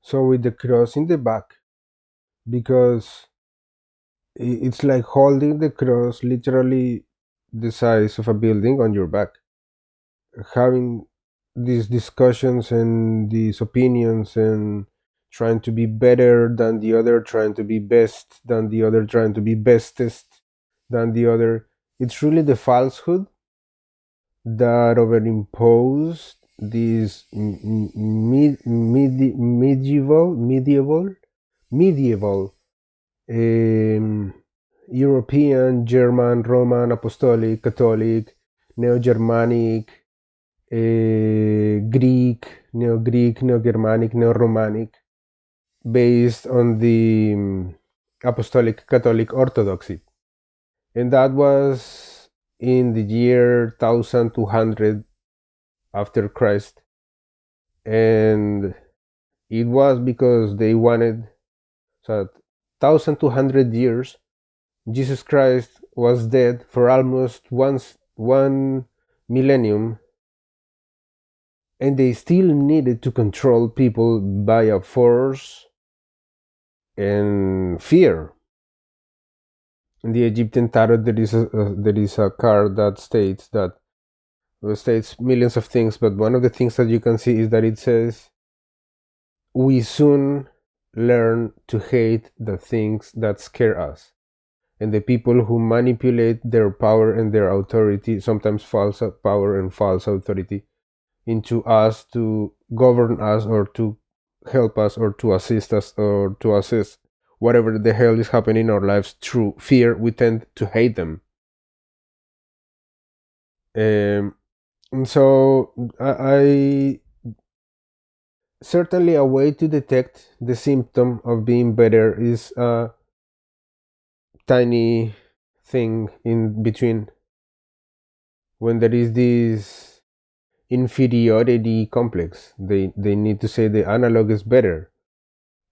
So with the cross in the back, because it's like holding the cross literally the size of a building on your back, having these discussions and these opinions and trying to be better than the other, trying to be best than the other, trying to be bestest than the other. It's really the falsehood that overimposed this medieval um, European, German, Roman, Apostolic, Catholic, Neo-Germanic, Greek, Neo-Greek, Neo-Germanic, Neo-Romanic, based on the Apostolic Catholic Orthodoxy. And that was in the year 1200 after Christ. And it was because they wanted, so 1200 years, Jesus Christ was dead for almost one millennium, and they still needed to control people via force and fear. In the Egyptian tarot, there is a card that states millions of things, but one of the things that you can see is that it says, "We soon learn to hate the things that scare us." And the people who manipulate their power and their authority, sometimes false power and false authority, into us to govern us or to help us or to assist us or to assist whatever the hell is happening in our lives through fear, we tend to hate them. And so I certainly a way to detect the symptom of being better is a tiny thing in between, when there is this inferiority complex. They need to say the analog is better.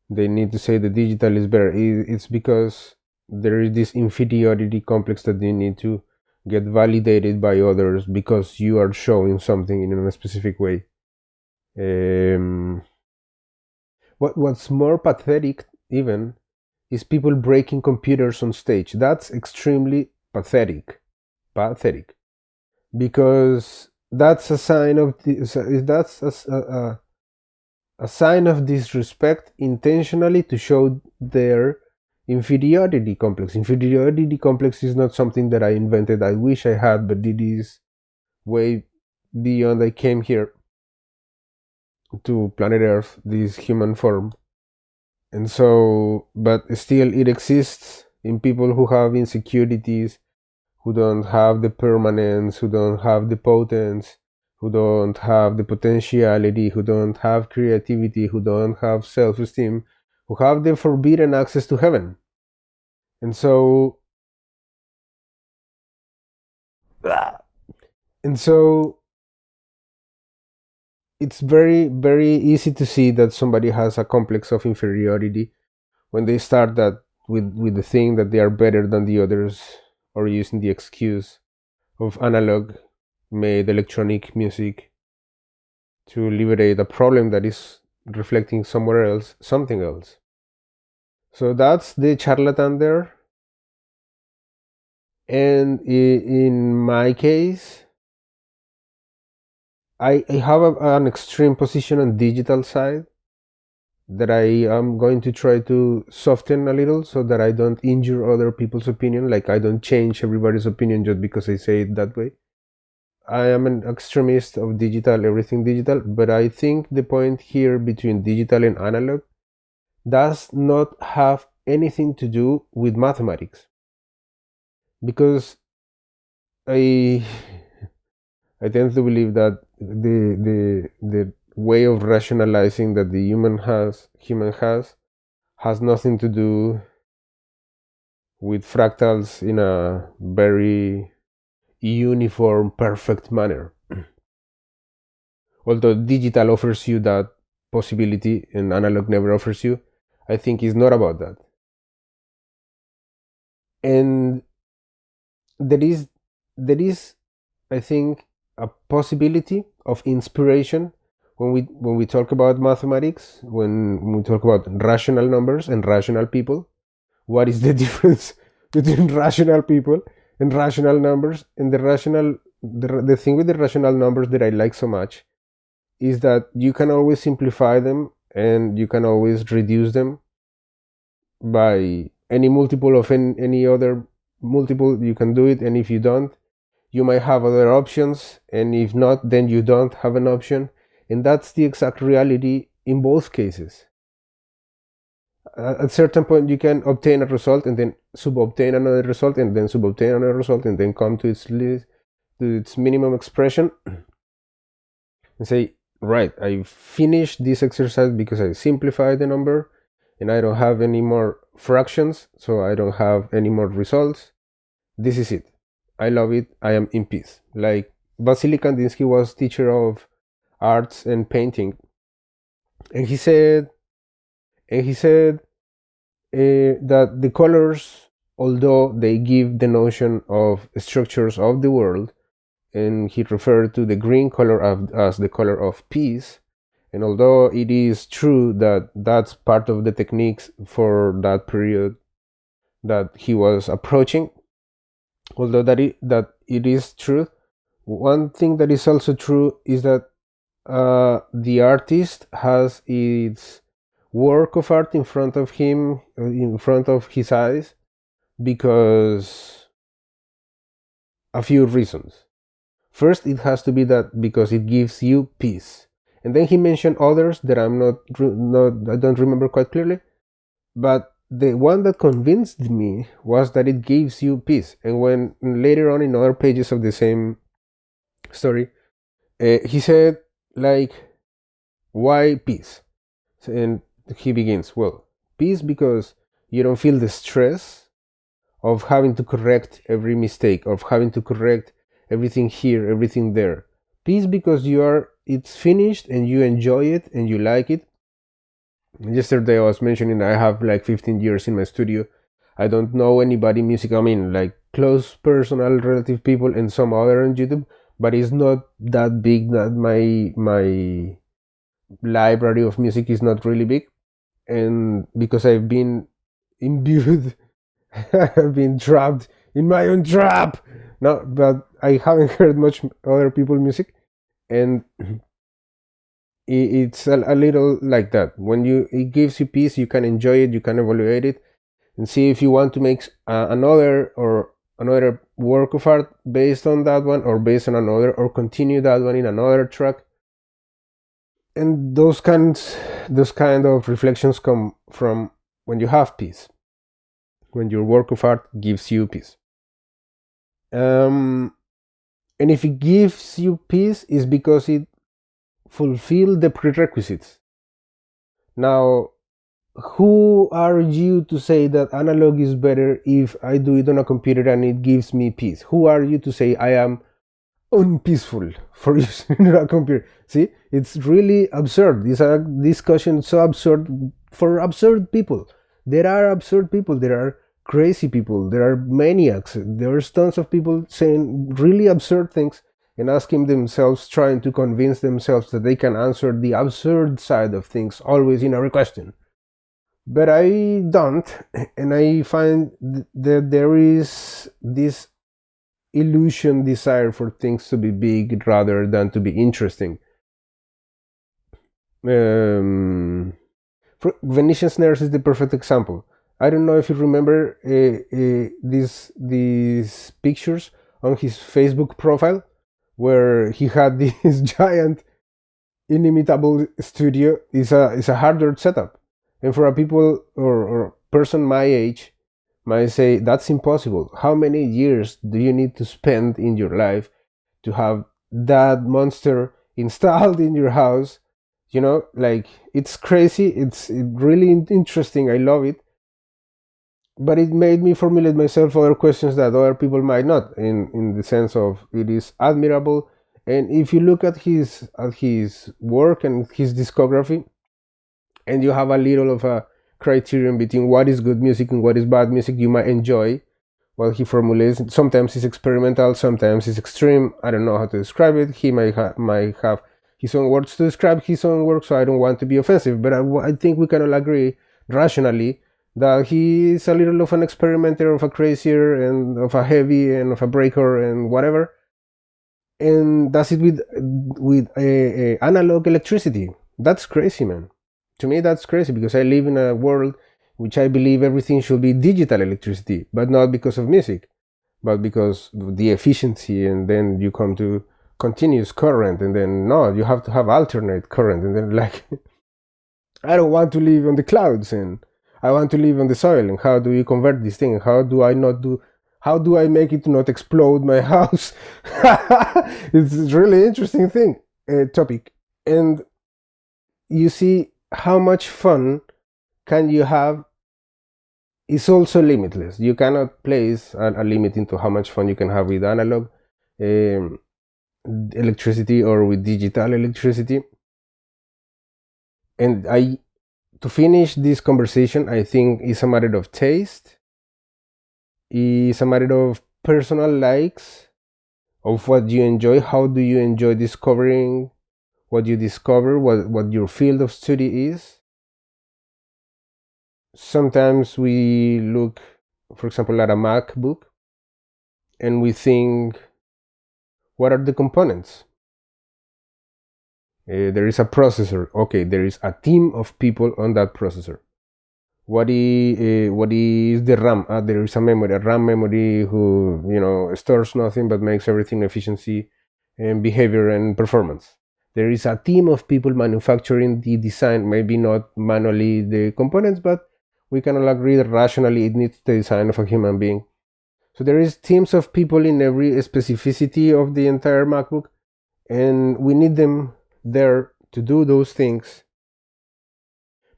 They need to say the digital is better. It's because there is this inferiority complex that they need to get validated by others because you are showing something in a specific way. What's more pathetic even is people breaking computers on stage. That's extremely pathetic, because that's a sign of a sign of disrespect intentionally to show their inferiority complex. Inferiority complex is not something that I invented. I wish I had, but it is way beyond. I came here to planet Earth, this human form, and so, but still, it exists in people who have insecurities, who don't have the permanence, who don't have the potence, who don't have the potentiality, who don't have creativity, who don't have self esteem, who have the forbidden access to heaven. And so, and so it's very easy to see that somebody has a complex of inferiority when they start that with the thing that they are better than the others, or using the excuse of analog made electronic music to liberate a problem that is reflecting somewhere else, something else. So that's the charlatan there. And in my case, I have an extreme position on digital side that I am going to try to soften a little so that I don't injure other people's opinion. Like, I don't change everybody's opinion just because I say it that way. I am an extremist of digital, everything digital, but I think the point here between digital and analog does not have anything to do with mathematics, because I I tend to believe that the way of rationalizing that the human has nothing to do with fractals in a very uniform, perfect manner. Although digital offers you that possibility and analog never offers you, I think it's not about that. And there is there is, I think, a possibility of inspiration when we talk about mathematics, when we talk about rational numbers and rational people, what is the difference between rational people and rational numbers? And the thing with the rational numbers that I like so much is that you can always simplify them and you can always reduce them by any multiple of any other multiple. You can do it, and if you don't, you might have other options, and if not, then you don't have an option. And that's the exact reality in both cases. At a certain point, you can obtain a result and then sub-obtain another result and then sub-obtain another result and then come to its minimum expression and say, right, I finished this exercise because I simplified the number and I don't have any more fractions, so I don't have any more results. This is it. I love it. I am in peace. Like Vasily Kandinsky was teacher of arts and painting, and he said that the colors, although they give the notion of structures of the world, and he referred to the green color as the color of peace, and although it is true that that's part of the techniques for that period that he was approaching, although that it is true, one thing that is also true is that the artist has its work of art in front of him, in front of his eyes, because a few reasons. First, it has to be that because it gives you peace. And then he mentioned others that I don't remember quite clearly, but the one that convinced me was that it gives you peace. And when later on in other pages of the same story, he said, like, why peace? And he begins, well, peace because you don't feel the stress of having to correct every mistake, of having to correct everything here, everything there. Peace because it's finished and you enjoy it and you like it. Yesterday I was mentioning I have like 15 years in my studio. I don't know anybody music, I mean like close personal relative people and some other on YouTube, but it's not that big, that my library of music is not really big. And because I've been imbued, I've been trapped in my own trap. No, but I haven't heard much other people's music, and it's a little like that. When it gives you peace, you can enjoy it, you can evaluate it, and see if you want to make another work of art based on that one, or based on another, or continue that one in another track. And those kind of reflections come from when you have peace, when your work of art gives you peace. And if it gives you peace, it's because it fulfills the prerequisites. Now, who are you to say that analog is better if I do it on a computer and it gives me peace? Who are you to say I am unpeaceful for using a computer? See, it's really absurd. It's a discussion so absurd for absurd people. There are absurd people, there are crazy people, there are maniacs, there's tons of people saying really absurd things and asking themselves, trying to convince themselves that they can answer the absurd side of things always in every question. But I don't, and I find that there is this illusion desire for things to be big rather than to be interesting. Venetian Snares is the perfect example. I don't know if you remember these pictures on his Facebook profile where he had this giant inimitable studio. It's a hardware setup, and for a people or person my age might say that's impossible. How many years do you need to spend in your life to have that monster installed in your house? You know, like, it's crazy. It's really interesting. I love it. But it made me formulate myself other questions that other people might not, in the sense of it is admirable. And if you look at his work and his discography, and you have a little of a criterion between what is good music and what is bad music, you might enjoy what he formulates. Sometimes it's experimental, sometimes it's extreme. I don't know how to describe it. He might have his own words to describe his own work, so I don't want to be offensive, but I think we can all agree rationally that he is a little of an experimenter, of a crazier, and of a heavy, and of a breaker, and whatever. And does it with analog electricity. That's crazy, man. To me, that's crazy, because I live in a world which I believe everything should be digital electricity, but not because of music, but because of the efficiency. And then you come to continuous current, and then no, you have to have alternate current, and then like I don't want to live on the clouds, and I want to live on the soil. And how do you convert this thing? How do I make it to not explode my house? It's a really interesting topic. And you see how much fun can you have is also limitless. You cannot place a limit into how much fun you can have with analog electricity or with digital electricity. And to finish this conversation, I think it's a matter of taste, it's a matter of personal likes, of what you enjoy. How do you enjoy discovering what you discover, what your field of study is? Sometimes we look, for example, at a MacBook, and we think, what are the components? There is a processor. Okay, there is a team of people on that processor. What is the RAM? There is a RAM memory, who stores nothing but makes everything efficiency and behavior and performance. There is a team of people manufacturing the design, maybe not manually the components, but we can all agree that rationally it needs the design of a human being. So there is teams of people in every specificity of the entire MacBook, and we need them there to do those things,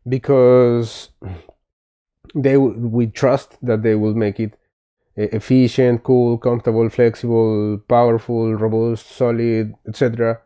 because we trust that they will make it efficient, cool, comfortable, flexible, powerful, robust, solid, etc.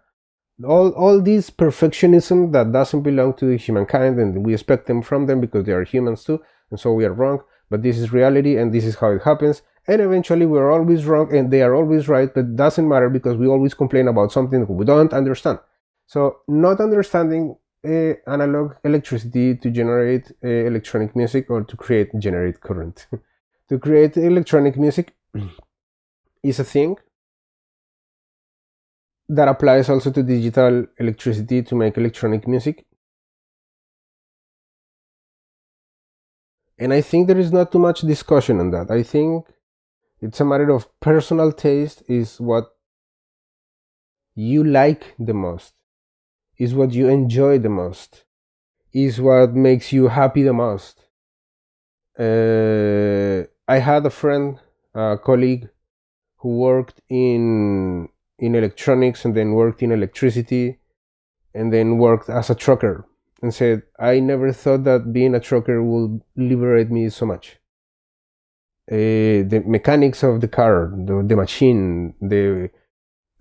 All this perfectionism that doesn't belong to humankind, and we expect them from them because they are humans too, and so we are wrong. But this is reality, and this is how it happens. And eventually we are always wrong and they are always right, but it doesn't matter, because we always complain about something that we don't understand. So not understanding analog electricity to generate electronic music, or to generate current to create electronic music is a thing that applies also to digital electricity to make electronic music. And I think there is not too much discussion on that. I think it's a matter of personal taste, is what you like the most, is what you enjoy the most, is what makes you happy the most. I had a friend, a colleague, who worked in electronics, and then worked in electricity, and then worked as a trucker, and said, I never thought that being a trucker would liberate me so much. The mechanics of the car, the machine, the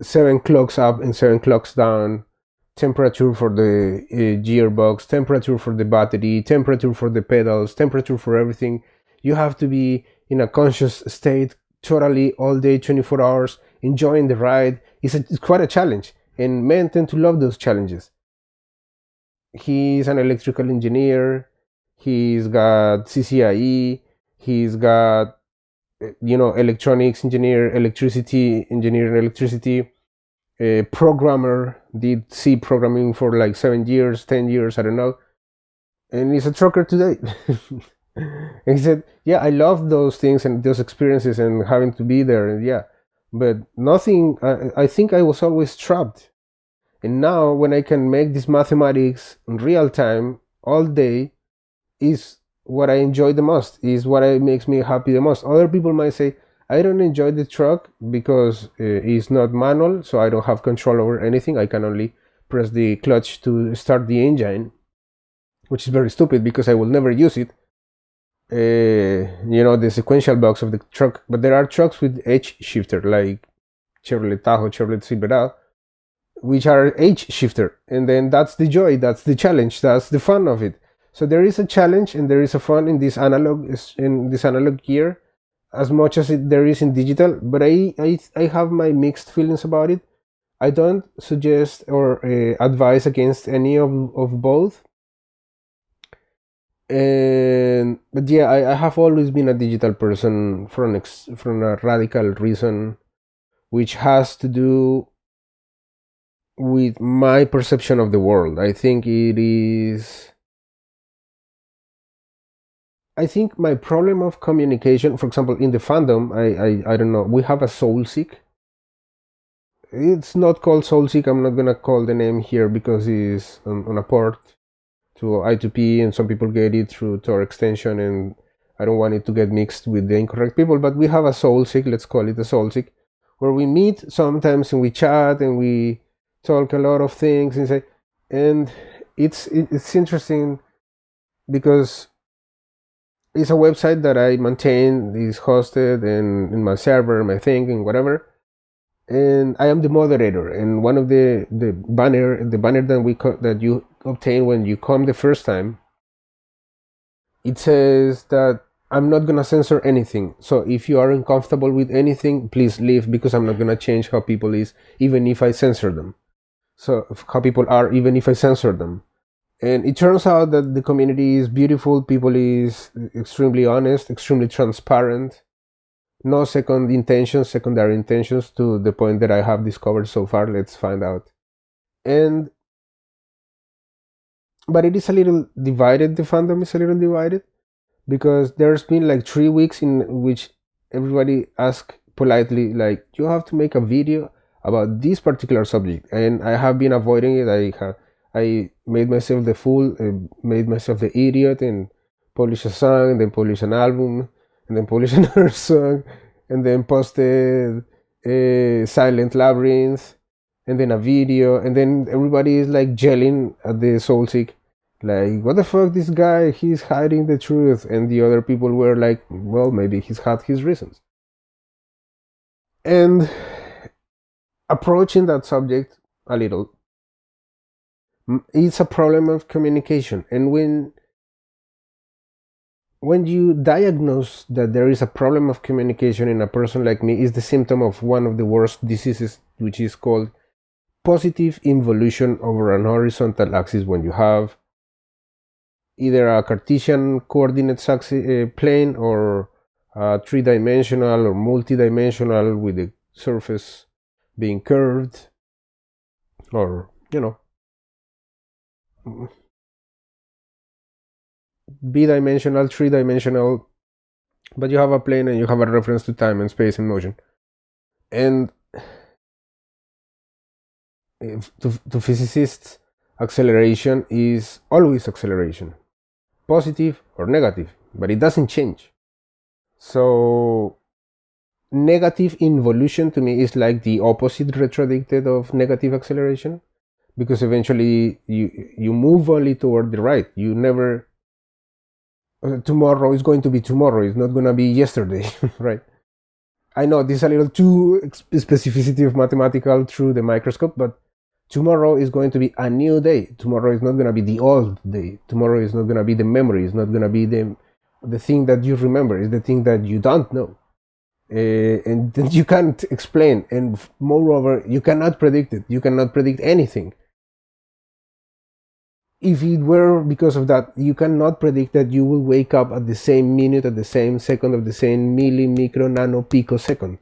7 clocks up and 7 clocks down, temperature for the gearbox, temperature for the battery, temperature for the pedals, temperature for everything. You have to be in a conscious state totally all day, 24 hours, enjoying the ride. It's quite a challenge, and men tend to love those challenges. He's an electrical engineer, he's got CCIE, he's got electronics engineer, electricity engineer, electricity programmer, did C programming for like 7 years, 10 years, I don't know, and he's a trucker today. And he said, yeah, I love those things and those experiences and having to be there, and yeah, but nothing, I think I was always trapped. And now when I can make this mathematics in real time all day, is what I enjoy the most, is what makes me happy the most. Other people might say, I don't enjoy the truck because it's not manual, so I don't have control over anything. I can only press the clutch to start the engine, which is very stupid because I will never use it. The sequential box of the truck. But there are trucks with H shifter, like Chevrolet Tahoe, Chevrolet Silverado, which are H shifter, and then that's the joy, that's the challenge, that's the fun of it. So there is a challenge and there is a fun in this analog gear, as much as there is in digital. But I have my mixed feelings about it. I don't suggest or advise against any of both. And but yeah, I have always been a digital person from a radical reason, which has to do with my perception of the world. I think my problem of communication, for example, in the fandom, I don't know, we have a soul seek. It's not called soul seek. I'm not gonna call the name here because it's on a port to I2P, and some people get it through Tor extension, and I don't want it to get mixed with the incorrect people. But we have a soul seek. Let's call it a soul seek, where we meet sometimes and we chat and we talk a lot of things and say, and it's interesting because it's a website that I maintain, is hosted and in my server, my thing, and whatever. And I am the moderator. And one of the banner that you obtain when you come the first time, it says that I'm not gonna censor anything. So if you are uncomfortable with anything, please leave, because I'm not gonna change how people is, even if I censor them. So how people are, even if I censor them. And it turns out that the community is beautiful. People is extremely honest, extremely transparent. No secondary intentions, to the point that I have discovered so far. Let's find out. And but it is a little divided. The fandom is a little divided because there's been like 3 weeks in which everybody asked politely, like, you have to make a video about this particular subject, and I have been avoiding it. I made myself the fool, made myself the idiot, and published a song, and then published an album, and then published another song, and then posted Silent Labyrinth, and then a video, and then everybody is like gelling at the Soulseek, like, what the fuck, this guy, he's hiding the truth. And the other people were like, well, maybe he's had his reasons. And approaching that subject a little, it's a problem of communication. And when you diagnose that there is a problem of communication in a person like me, is the symptom of one of the worst diseases, which is called positive involution over an horizontal axis. When you have either a Cartesian coordinate plane, or three-dimensional or multi-dimensional with the surface being curved, or bidimensional, three-dimensional, but you have a plane and you have a reference to time and space and motion. And to physicists, acceleration is always acceleration, positive or negative, but it doesn't change. So negative involution to me is like the opposite retrodicted of negative acceleration, because eventually you move only toward the right. You never, tomorrow is going to be tomorrow, it's not going to be yesterday. Right? I know this is a little too specificity of mathematical through the microscope, but tomorrow is going to be a new day. Tomorrow is not going to be the old day. Tomorrow is not going to be the memory. It's not going to be the thing that you remember. It's the thing that you don't know. And that you can't explain. And moreover, you cannot predict it. You cannot predict anything. If it were because of that, you cannot predict that you will wake up at the same minute, at the same second, of the same milli, micro, nano, picosecond.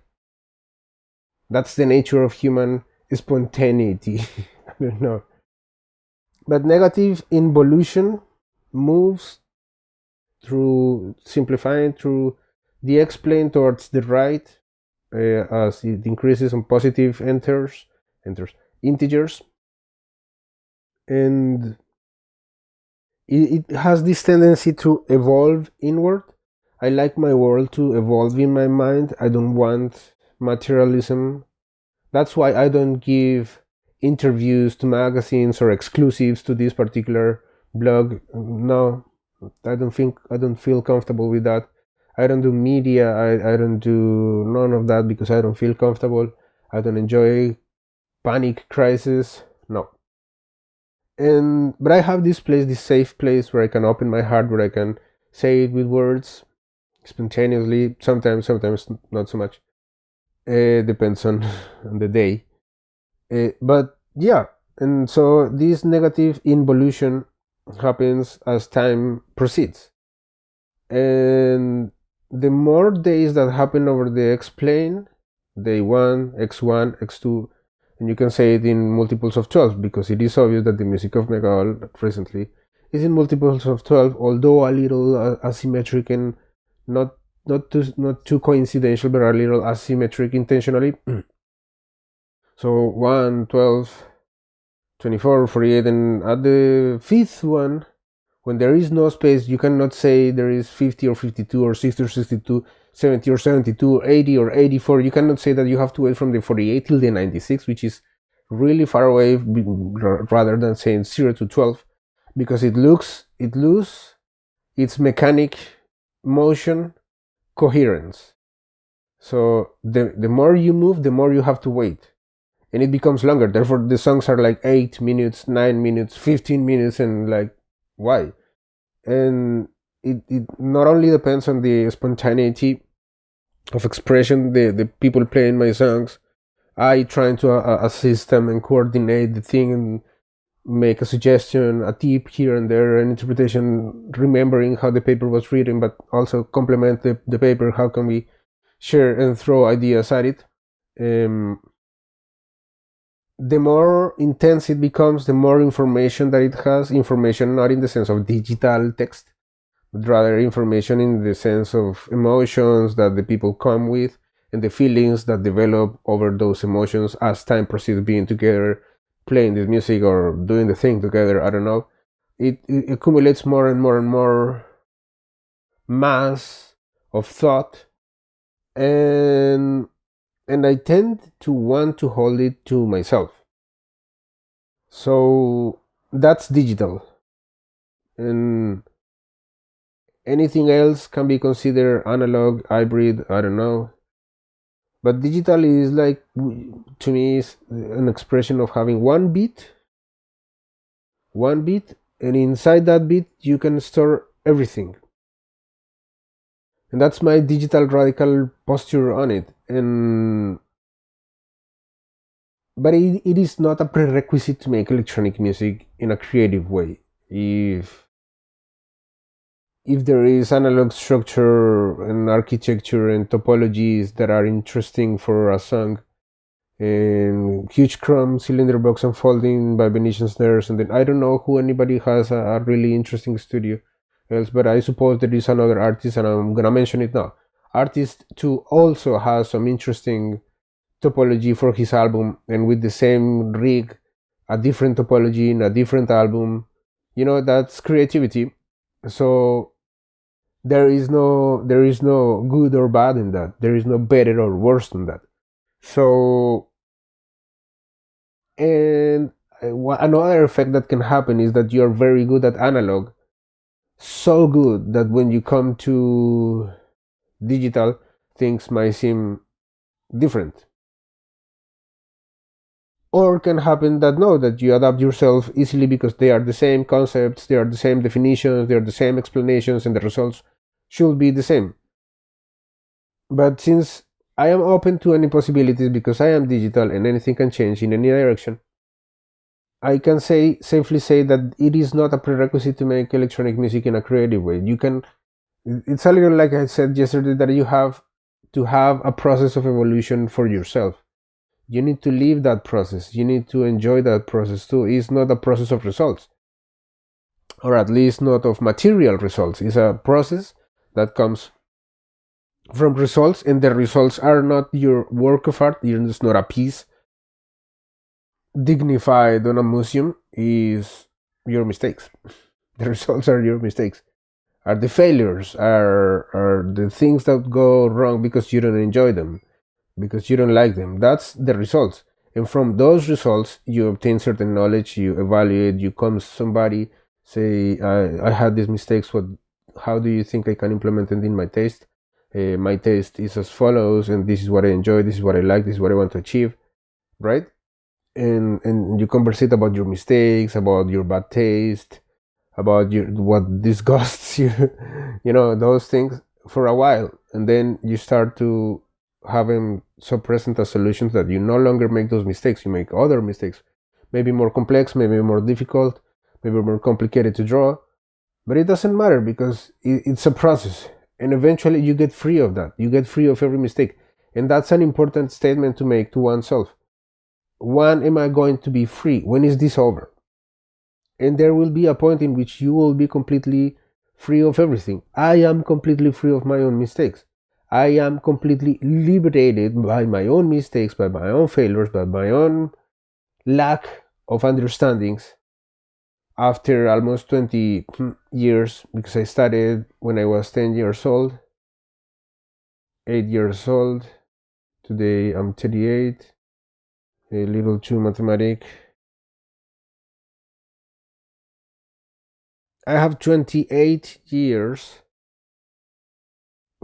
That's the nature of human spontaneity. I don't know. But negative involution moves through simplifying through the x-plane towards the right, as it increases on positive integers, and it has this tendency to evolve inward. I like my world to evolve in my mind. I don't want materialism. That's why I don't give interviews to magazines or exclusives to this particular blog. No, I don't feel comfortable with that. I don't do media. I don't do none of that because I don't feel comfortable. I don't enjoy panic crisis. No. But I have this place, this safe place where I can open my heart, where I can say it with words spontaneously. Sometimes not so much. Depends on the day. But yeah, and so this negative involution happens as time proceeds. And the more days that happen over the X plane, day 1, X1, X2, and you can say it in multiples of 12 because it is obvious that the music of Megaol recently is in multiples of 12, although a little asymmetric and not not too coincidental, but a little asymmetric intentionally. So 1, 12, 24, 48, and at the fifth one, when there is no space, you cannot say there is 50 or 52 or 60 or 62, 70 or 72, 80 or 84. You cannot say that you have to wait from the 48 till the 96, which is really far away, rather than saying 0 to 12, because it loses its mechanic motion coherence. So the more you move, the more you have to wait, and it becomes longer. Therefore, the songs are like 8 minutes, 9 minutes, 15 minutes, and like, why? And it not only depends on the spontaneity of expression, the people playing my songs, I trying to assist them and coordinate the thing and make a suggestion, a tip here and there, an interpretation, remembering how the paper was written, but also complement the paper. How can we share and throw ideas at it? The more intense it becomes, the more information that it has. Information not in the sense of digital text, but rather information in the sense of emotions that the people come with and the feelings that develop over those emotions as time proceeds being together, playing this music or doing the thing together. I don't know. It accumulates more and more and more mass of thought, and I tend to want to hold it to myself. So that's digital, and anything else can be considered analog, hybrid, I don't know. But digital is like, to me, is an expression of having one bit, and inside that bit you can store everything. And that's my digital radical posture on it. And but it is not a prerequisite to make electronic music in a creative way. If there is analog structure and architecture and topologies that are interesting for a song, and huge chrome cylinder box unfolding by Venetian snares, and then I don't know who anybody has a really interesting studio else, but I suppose there is another artist, and I'm gonna mention it now. Artist 2 also has some interesting topology for his album, and with the same rig, a different topology in a different album. That's creativity. So there is no good or bad in that. There is no better or worse than that. So, and another effect that can happen is that you're very good at analog, so good that when you come to digital, things might seem different. Or can happen that no, that you adapt yourself easily because they are the same concepts, they are the same definitions, they are the same explanations, and the results should be the same. But since I am open to any possibilities because I am digital and anything can change in any direction, I can safely say that it is not a prerequisite to make electronic music in a creative way. It's a little like I said yesterday, that you have to have a process of evolution for yourself. You need to live that process. You need to enjoy that process too. It's not a process of results, or at least not of material results. It's a process that comes from results, and the results are not your work of art. It's not a piece dignified on a museum. Is your mistakes. The results are your mistakes. Are the failures, are the things that go wrong because you don't enjoy them, because you don't like them. That's the results. And from those results, you obtain certain knowledge, you evaluate, you come to somebody, say, I had these mistakes. How do you think I can implement it in my taste? My taste is as follows, and this is what I enjoy, this is what I like, this is what I want to achieve, right? And you conversate about your mistakes, about your bad taste, about what disgusts you, those things for a while, and then you start to have them so present as solutions that you no longer make those mistakes. You make other mistakes, maybe more complex, maybe more difficult, maybe more complicated to draw, but it doesn't matter because it's a process, and eventually you get free of that. You get free of every mistake, and that's an important statement to make to oneself. When am I going to be free? When is this over? And there will be a point in which you will be completely free of everything. I am completely free of my own mistakes. I am completely liberated by my own mistakes, by my own failures, by my own lack of understandings after almost 20 years, because I started when I was 10 years old, 8 years old. Today I'm 38, a little too mathematic. I have 28 years,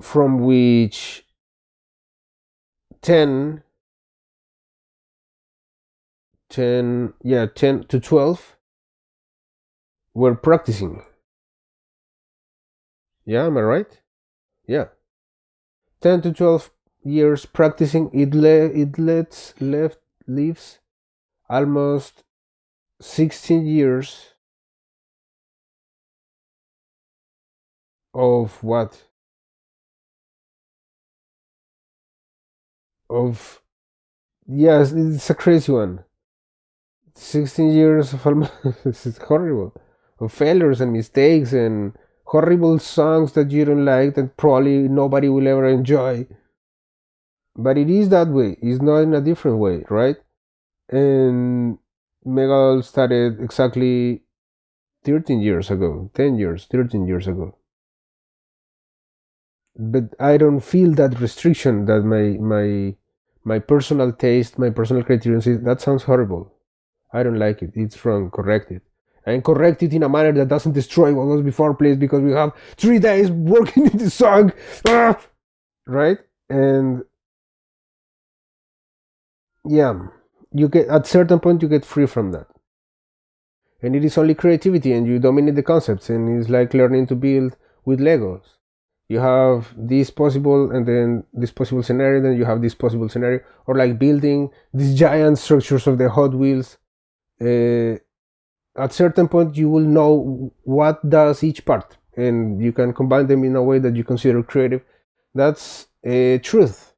from which 10 to 12 were practicing. Yeah, am I right? Yeah. 10 to 12 years practicing, leaves almost 16 years of what? Of, yes, it's a crazy one. 16 years of almost, it's horrible, of failures and mistakes and horrible songs that you don't like that probably nobody will ever enjoy. But it is that way. It's not in a different way, right? And Megal started exactly 13 years ago, 10 years, 13 years ago. But I don't feel that restriction that my personal taste, my personal criterion says that sounds horrible. I don't like it. It's wrong. Correct it. And correct it in a manner that doesn't destroy what was before, please, because we have 3 days working in the song. Right? And yeah, you get at certain point you get free from that. And it is only creativity, and you dominate the concepts, and it's like learning to build with Legos. You have this possible, and then this possible scenario, then you have this possible scenario, or like building these giant structures of the Hot Wheels. At certain point you will know what does each part, and you can combine them in a way that you consider creative. That's a truth.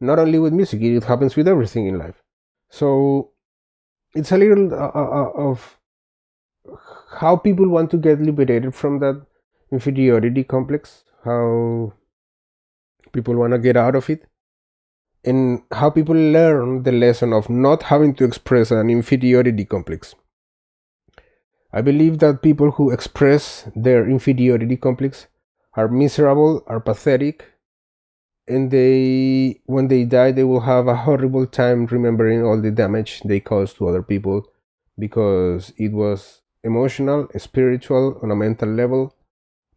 Not only with music, it happens with everything in life. So it's a little of how people want to get liberated from that inferiority complex, how people want to get out of it, and how people learn the lesson of not having to express an inferiority complex. I believe that people who express their inferiority complex are miserable, are pathetic, and when they die, they will have a horrible time remembering all the damage they caused to other people, because it was emotional, spiritual, on a mental level,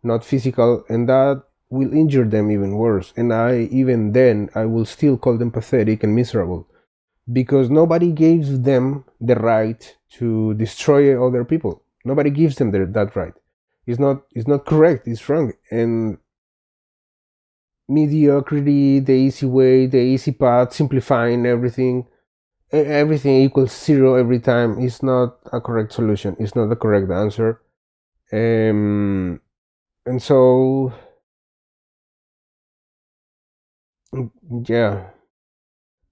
not physical, and that will injure them even worse. And even then, I will still call them pathetic and miserable, because nobody gives them the right to destroy other people. Nobody gives them that right. It's not correct. It's wrong. And mediocrity, the easy way, the easy path, simplifying everything equals zero every time is not a correct solution. It's not the correct answer. And so, yeah.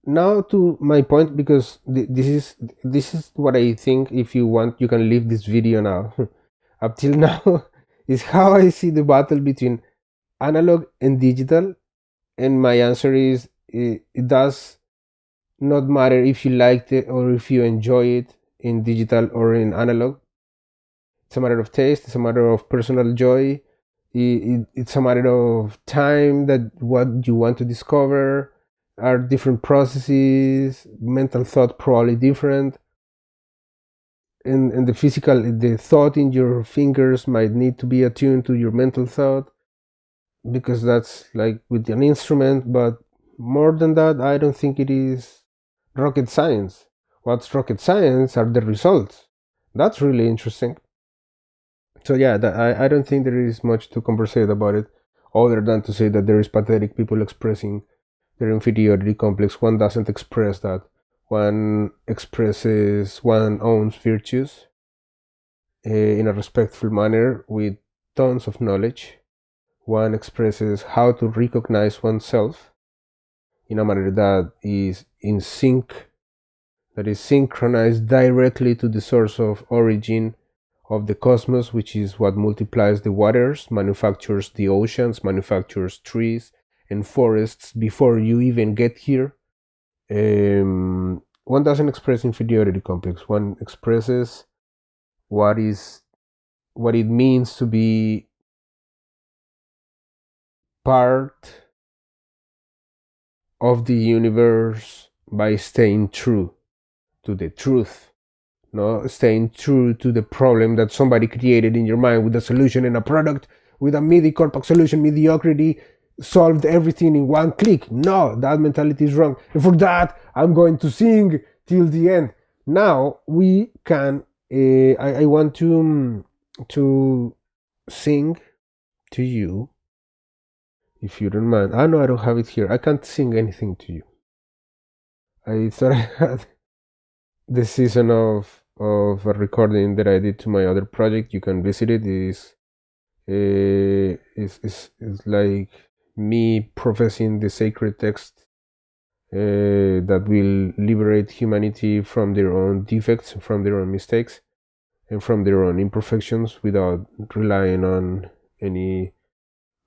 Now to my point, because this is what I think. If you want, you can leave this video now. Up till now is how I see the battle between analog and digital, and my answer is it does not matter if you liked it or if you enjoy it in digital or in analog. It's a matter of taste. It's a matter of personal joy. It's a matter of time, that what you want to discover are different processes, mental thought probably different, and the thought in your fingers might need to be attuned to your mental thought, because that's like with an instrument. But more than that, I don't think it is rocket science. What's rocket science are the results. That's really interesting. So yeah, I don't think there is much to conversate about it, other than to say that there is pathetic people expressing their inferiority complex. One doesn't express that. One expresses one's own virtues in a respectful manner with tons of knowledge. One expresses how to recognize oneself in a manner that is in sync, that is synchronized directly to the source of origin of the cosmos, which is what multiplies the waters, manufactures the oceans, manufactures trees and forests before you even get here. One doesn't express inferiority complex. One expresses what it means to be part of the universe by staying true to the truth, no staying true to the problem that somebody created in your mind with a solution and a product with a MIDI-Corpac solution. Mediocrity solved everything in one click. No, that mentality is wrong. And for that, I'm going to sing till the end. Now we can. I want to sing to you, if you don't mind. No, I don't have it here. I can't sing anything to you. I thought I had the season of a recording that I did to my other project. You can visit it. Is like me professing the sacred text that will liberate humanity from their own defects, from their own mistakes, and from their own imperfections without relying on any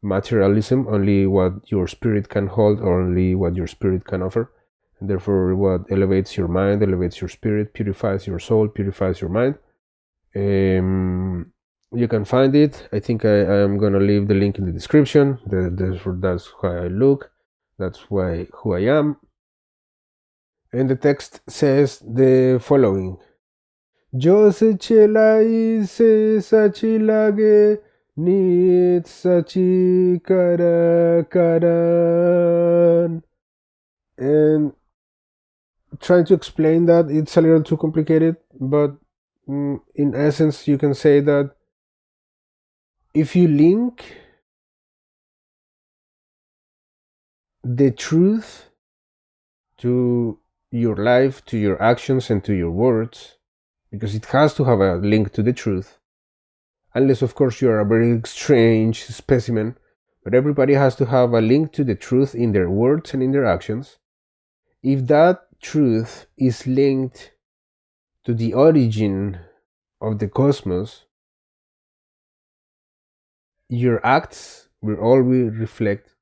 materialism, only what your spirit can hold, or only what your spirit can offer. And therefore, what elevates your mind, elevates your spirit, purifies your soul, purifies your mind. You can find it. I think I am gonna leave the link in the description. That's why I look. That's who I am. And the text says the following: Jo se chelai se sachi lage, nit sachi kara karan. And trying to explain that, it's a little too complicated, but in essence you can say that if you link the truth to your life, to your actions, and to your words, because it has to have a link to the truth, unless of course you are a very strange specimen, but everybody has to have a link to the truth in their words and in their actions. If that truth is linked to the origin of the cosmos, your acts will always reflect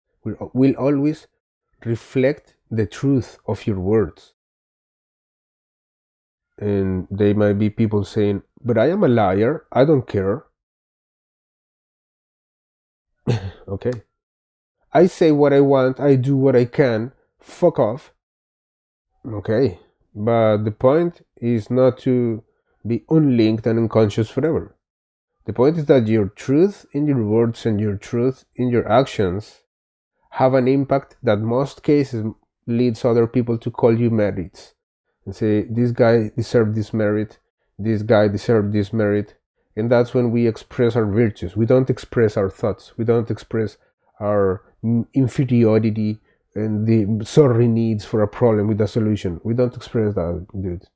the truth of your words. And there might be people saying, but I am a liar, I don't care. Okay, I say what I want, I do what I can, fuck off. Okay, but the point is not to be unlinked and unconscious forever. The point is that your truth in your words and your truth in your actions have an impact that most cases leads other people to call you merits and say, this guy deserved this merit, this guy deserved this merit. And that's when we express our virtues. We don't express our thoughts. We don't express our inferiority and the sorry needs for a problem with a solution. We don't express that, dude.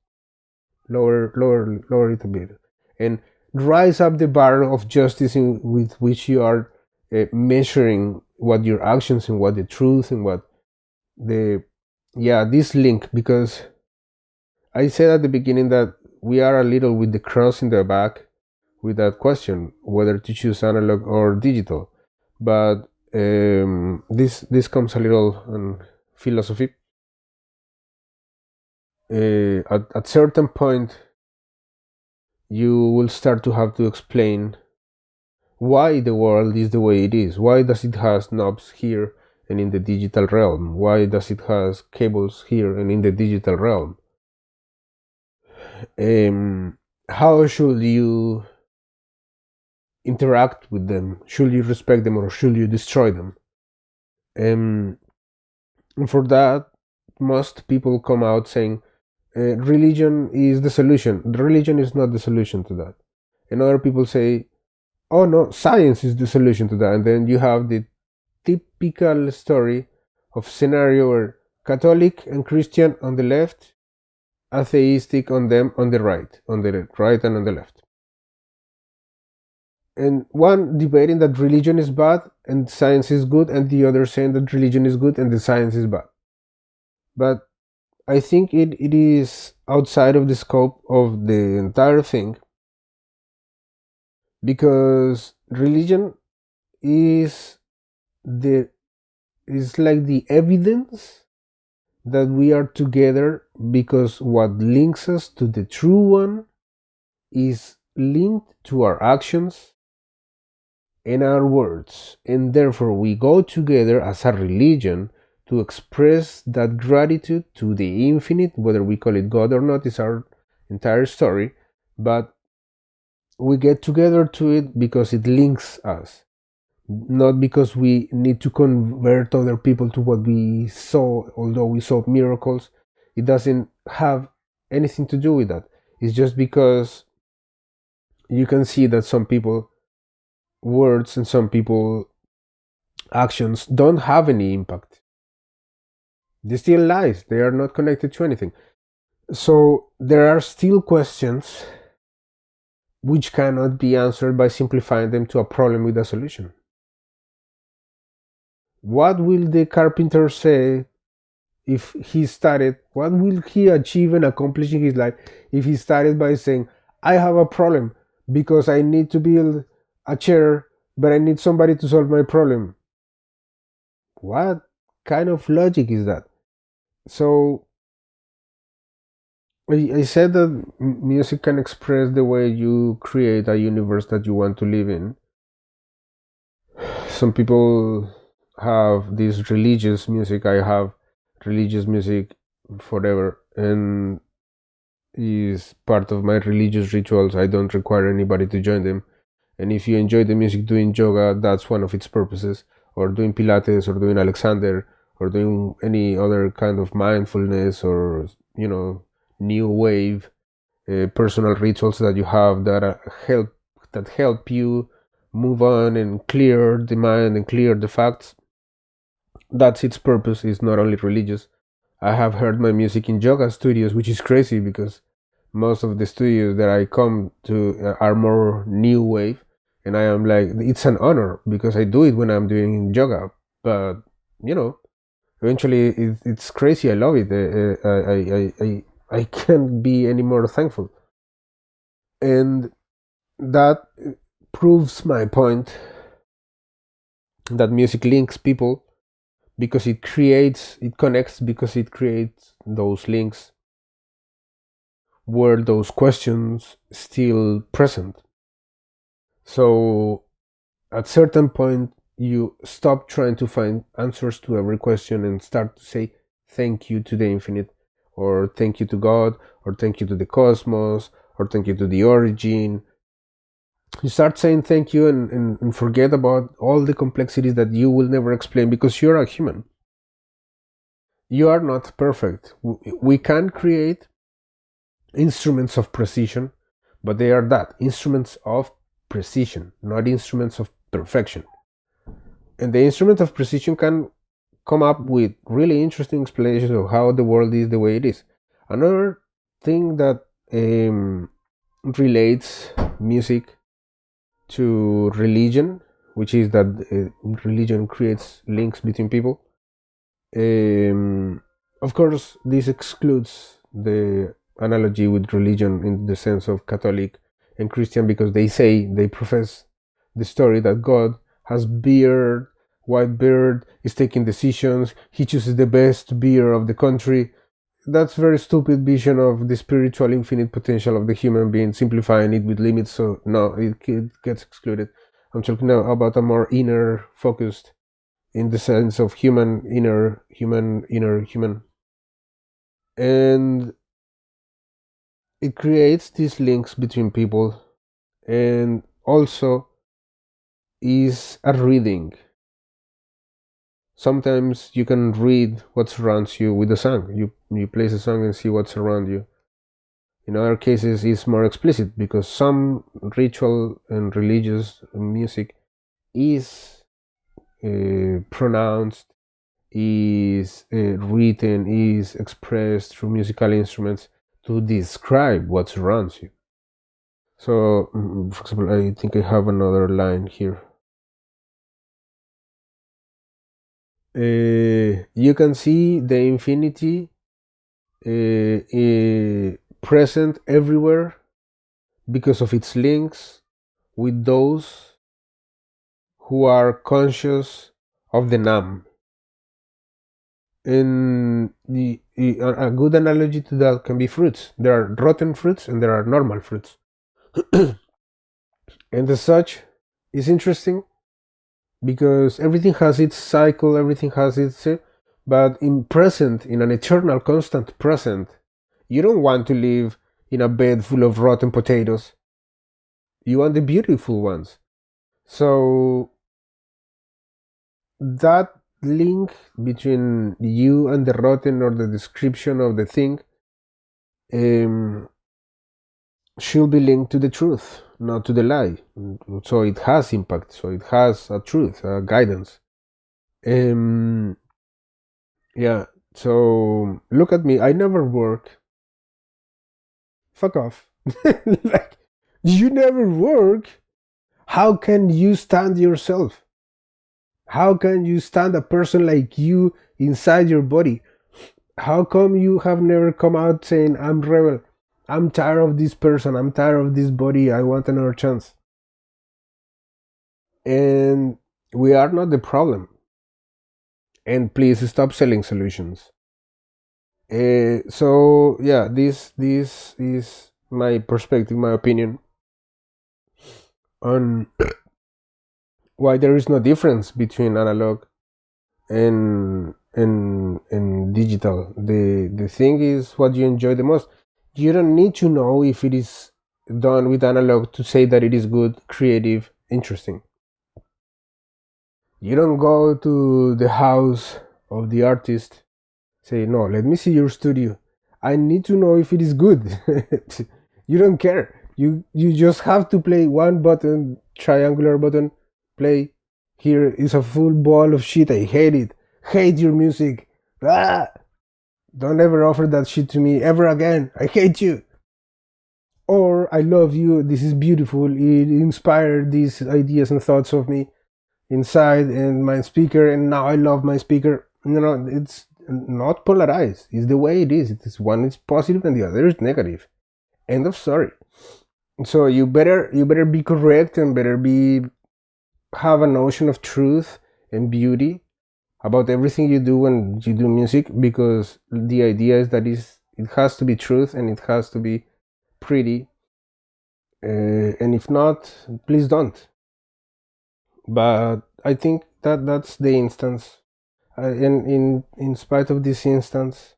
Lower it a bit. And rise up the bar of justice with which you are measuring what your actions and what the truth and what this link. Because I said at the beginning that we are a little with the cross in the back with that question whether to choose analog or digital, but this comes a little on philosophy. At certain point you will start to have to explain why the world is the way it is. Why does it has knobs here and in the digital realm? Why does it has cables here and in the digital realm? How should you interact with them? Should you respect them or should you destroy them? And for that, most people come out saying religion is the solution. Religion is not the solution to that. And other people say, oh no, science is the solution to that. And then you have the typical story of scenario where Catholic and Christian on the left, atheistic on them on the right and on the left. And one debating that religion is bad and science is good, and the other saying that religion is good and the science is bad. But I think it is outside of the scope of the entire thing, because religion is like the evidence that we are together, because what links us to the true one is linked to our actions and our words, and therefore we go together as a religion to express that gratitude to the infinite. Whether we call it God or not is our entire story, but we get together to it because it links us, not because we need to convert other people to what we saw. Although we saw miracles, it doesn't have anything to do with that. It's just because you can see that some people words and some people actions don't have any impact. They still lies, they are not connected to anything. So there are still questions which cannot be answered by simplifying them to a problem with a solution. What will the carpenter say if he started? What will he achieve and accomplish in his life if he started by saying, I have a problem because I need to build a chair, but I need somebody to solve my problem? What kind of logic is that? So I said that music can express the way you create a universe that you want to live in. Some people have this religious music. I have religious music forever, and is part of my religious rituals. I don't require anybody to join them. And if you enjoy the music doing yoga, that's one of its purposes, or doing Pilates, or doing Alexander, or doing any other kind of mindfulness, or new wave personal rituals that you have that help you move on and clear the mind and clear the facts. That's its purpose. It's not only religious. I have heard my music in yoga studios, which is crazy because most of the studios that I come to are more new wave, and I am like, it's an honor because I do it when I'm doing yoga. But eventually it's crazy. I love it. I can't be any more thankful, and that proves my point that music links people because it connects, because it creates those links where those questions still present. So at certain point you stop trying to find answers to every question and start to say thank you to the infinite, or thank you to God, or thank you to the cosmos, or thank you to the origin. You start saying thank you and forget about all the complexities that you will never explain, because you're a human. You are not perfect. We can create instruments of precision, but they are that, instruments of precision, not instruments of perfection. And the instrument of precision can come up with really interesting explanations of how the world is the way it is. Another thing that relates music to religion, which is that religion creates links between people. Of course, this excludes the analogy with religion in the sense of Catholic and Christian, because they profess the story that God has beard, white beard, is taking decisions, he chooses the best beer of the country. That's very stupid vision of the spiritual infinite potential of the human being, simplifying it with limits. So no, it gets excluded. I'm talking now about a more inner focused, in the sense of inner human, and it creates these links between people, and also is a reading. Sometimes you can read what surrounds you with a song. You place a song and see what's around you. In other cases, it's more explicit, because some ritual and religious music is pronounced is written, is expressed through musical instruments to describe what surrounds you. So, for example, I think I have another line here. You can see the infinity present everywhere because of its links with those who are conscious of the Nam. And a good analogy to that can be fruits. There are rotten fruits and there are normal fruits. And as such, it's interesting because everything has its cycle, everything has its. But in present, in an eternal, constant present, you don't want to live in a bed full of rotten potatoes. You want the beautiful ones. So that link between you and the rotten, or the description of the thing, should be linked to the truth, not to the lie. So it has impact. So it has a truth, a guidance. Yeah. So look at me. I never work. Fuck off. Like, you never work. How can you stand yourself? How can you stand a person like you inside your body? How come you have never come out saying, I'm rebel, I'm tired of this person, I'm tired of this body, I want another chance? And we are not the problem. And please stop selling solutions. So yeah, this is my perspective, my opinion on why there is no difference between analog and digital. The thing is what you enjoy the most. You don't need to know if it is done with analog to say that it is good, creative, interesting. You don't go to the house of the artist, say, no, let me see your studio, I need to know if it is good. You don't care. You just have to play one button, triangular button, play. Here is a full ball of shit, I hate it, hate your music, ah! Don't ever offer that shit to me ever again, I hate you. Or, I love you, this is beautiful, it inspired these ideas and thoughts of me inside and my speaker, and now I love my speaker. No, it's not polarized. It's the way it is. It is one is positive and the other is negative. End of story. So you better be correct and better be have a notion of truth and beauty about everything you do when you do music, because the idea is that it has to be truth and it has to be pretty. And if not, please don't. But I think that that's the instance. In spite of this instance,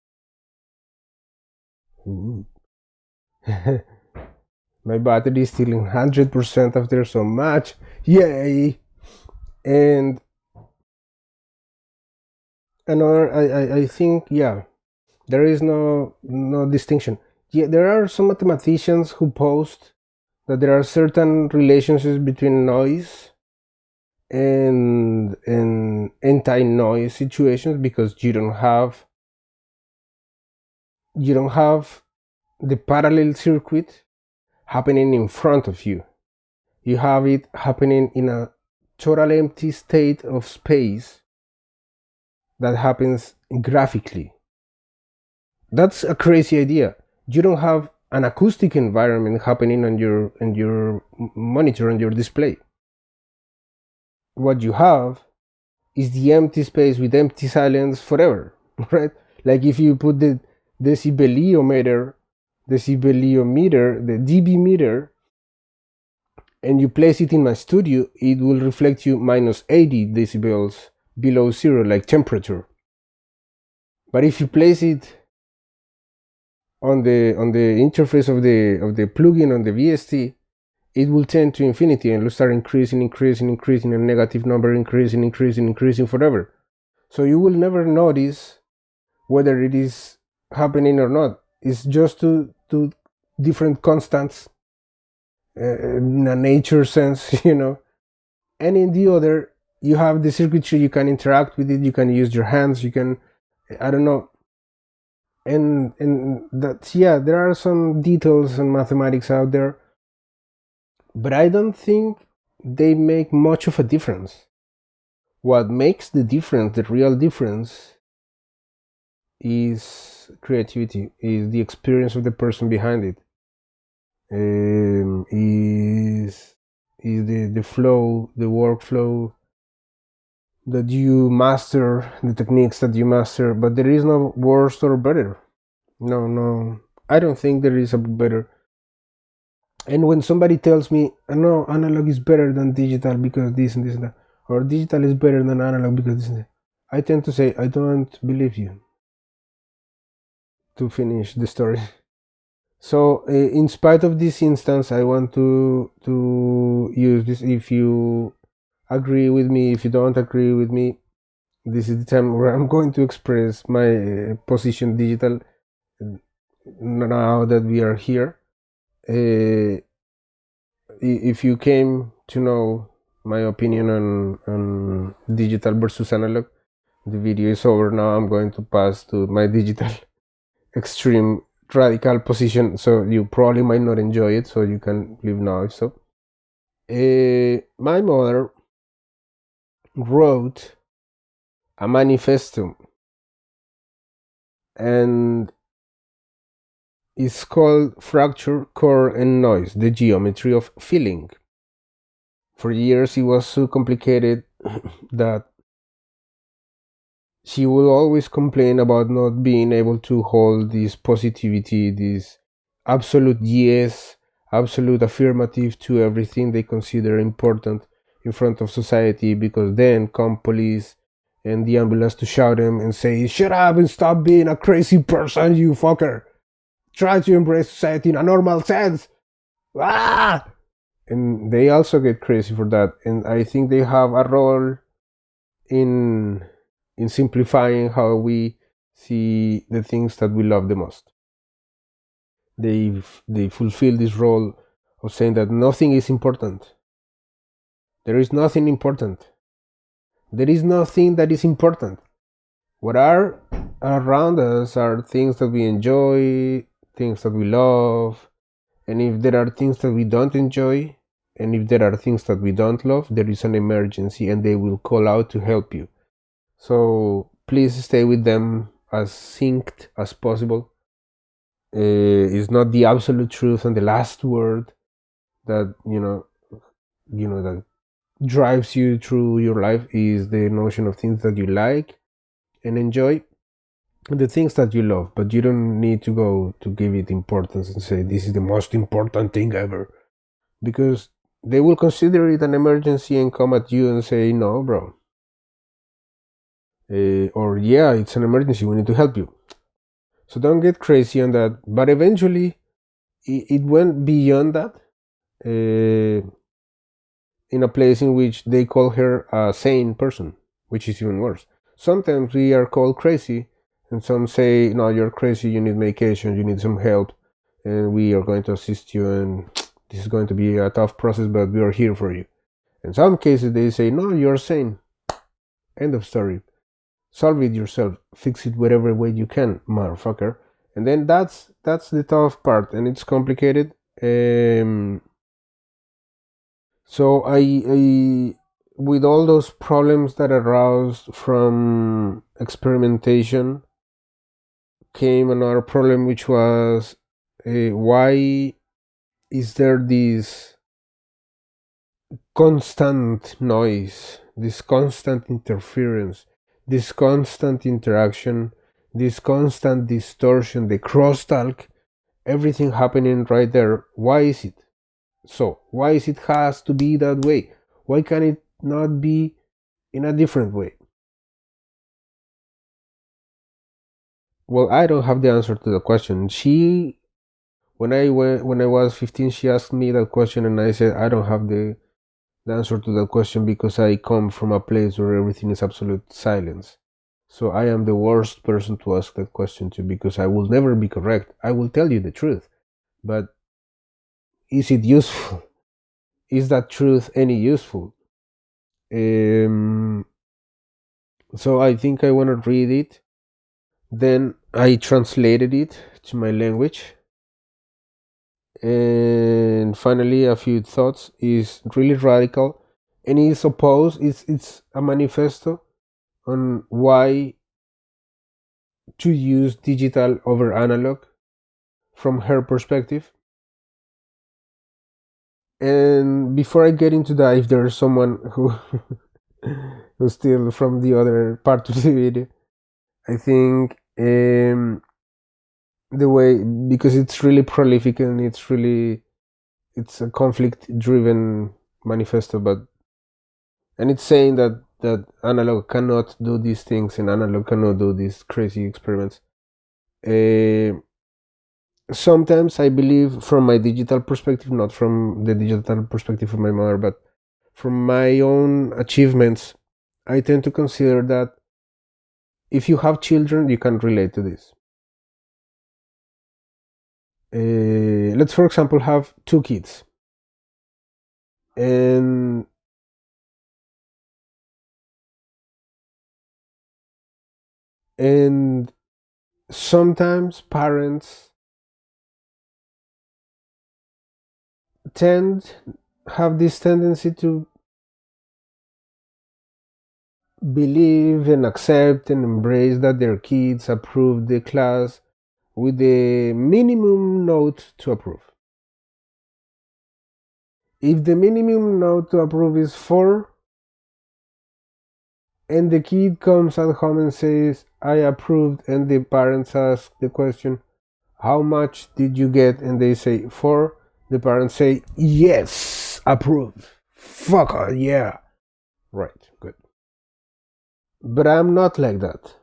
my battery is still in 100% after so much. Yay! And another, I think, yeah, there is no distinction. Yeah, there are some mathematicians who post that there are certain relationships between noise and anti-noise situations, because you don't have the parallel circuit happening in front of you. You have it happening in a total empty state of space that happens graphically. That's a crazy idea. You don't have an acoustic environment happening on your monitor, on your display. What you have is the empty space with empty silence forever, right? Like if you put the decibeliometer, the dB meter, and you place it in my studio, it will reflect you minus 80 decibels below zero, like temperature. But if you place it on the interface of the plugin on the VST, it will tend to infinity and will start increasing, a negative number, increasing forever. So you will never notice whether it is happening or not. It's just two different constants in a nature sense, And in the other, you have the circuitry, you can interact with it, you can use your hands, you can, I don't know, and that's, yeah, there are some details and mathematics out there, but I don't think they make much of a difference. What makes the difference, the real difference, is creativity, is the experience of the person behind it, is the flow, the workflow that you master, the techniques that you master. But there is no worse or better. No, I don't think there is a better. And when somebody tells me, no, analog is better than digital because this and this and that, or digital is better than analog because this and that, I tend to say, I don't believe you, to finish the story. So, in spite of this instance, I want to use this. If you agree with me, if you don't agree with me, this is the time where I'm going to express my position digital. Now that we are here, if you came to know my opinion on digital versus analog, the video is over now. I'm going to pass to my digital extreme radical position, so you probably might not enjoy it, so you can leave now. So my mother wrote a manifesto, and it's called Fracture, Core, and Noise, the Geometry of Feeling. For years it was so complicated that she would always complain about not being able to hold this positivity, this absolute yes, absolute affirmative to everything they consider important in front of society, because then come police and the ambulance to shout them and say, shut up and stop being a crazy person, you fucker. Try to embrace society in a normal sense. Ah! And they also get crazy for that. And I think they have a role in simplifying how we see the things that we love the most. They fulfill this role of saying that nothing is important. There is nothing important. There is nothing that is important. What are around us are things that we enjoy, things that we love, and if there are things that we don't enjoy, and if there are things that we don't love, there is an emergency and they will call out to help you. So please stay with them as synced as possible. It's not the absolute truth and the last word that that drives you through your life. Is the notion of things that you like and enjoy, and the things that you love. But you don't need to go to give it importance and say this is the most important thing ever, because they will consider it an emergency and come at you and say, no, bro. Or, yeah, it's an emergency, we need to help you. So don't get crazy on that. But eventually, it went beyond that, in a place in which they call her a sane person, which is even worse. Sometimes we are called crazy, and some say, no, you're crazy, you need medication, you need some help, and we are going to assist you, and this is going to be a tough process, but we are here for you. In some cases, they say, no, you're sane. End of story. Solve it yourself. Fix it whatever way you can, motherfucker. And then that's the tough part, and it's complicated. So I with all those problems that arose from experimentation came another problem, which was why is there this constant noise, this constant interference, this constant interaction, this constant distortion, the crosstalk, everything happening right there? Why is it so? Why is it has to be that way? Why can it not be in a different way? Well, I don't have the answer to the question. When I was 15, she asked me that question, and I said I don't have the answer to that question because I come from a place where everything is absolute silence. So I am the worst person to ask that question to, because I will never be correct. I will tell you the truth, but is it useful? Is that truth any useful? So I think I want to read it. Then I translated it to my language. And finally, a few thoughts is really radical, and it's opposed. It's a manifesto on why to use digital over analog from her perspective. And before I get into that, if there's someone who who's still from the other part of the video, I think the way, because it's really prolific and it's a conflict driven manifesto, but and it's saying that analog cannot do these things and analog cannot do these crazy experiments. Sometimes I believe, from my digital perspective, not from the digital perspective of my mother, but from my own achievements, I tend to consider that if you have children, you can relate to this. Let's, for example, have two kids, and sometimes parents have this tendency to believe and accept and embrace that their kids approve the class with the minimum note to approve. If the minimum note to approve is 4, and the kid comes at home and says, I approved, and the parents ask the question, how much did you get? And they say 4, the parents say, yes, approve. Fuck, yeah. Right, good. But I'm not like that.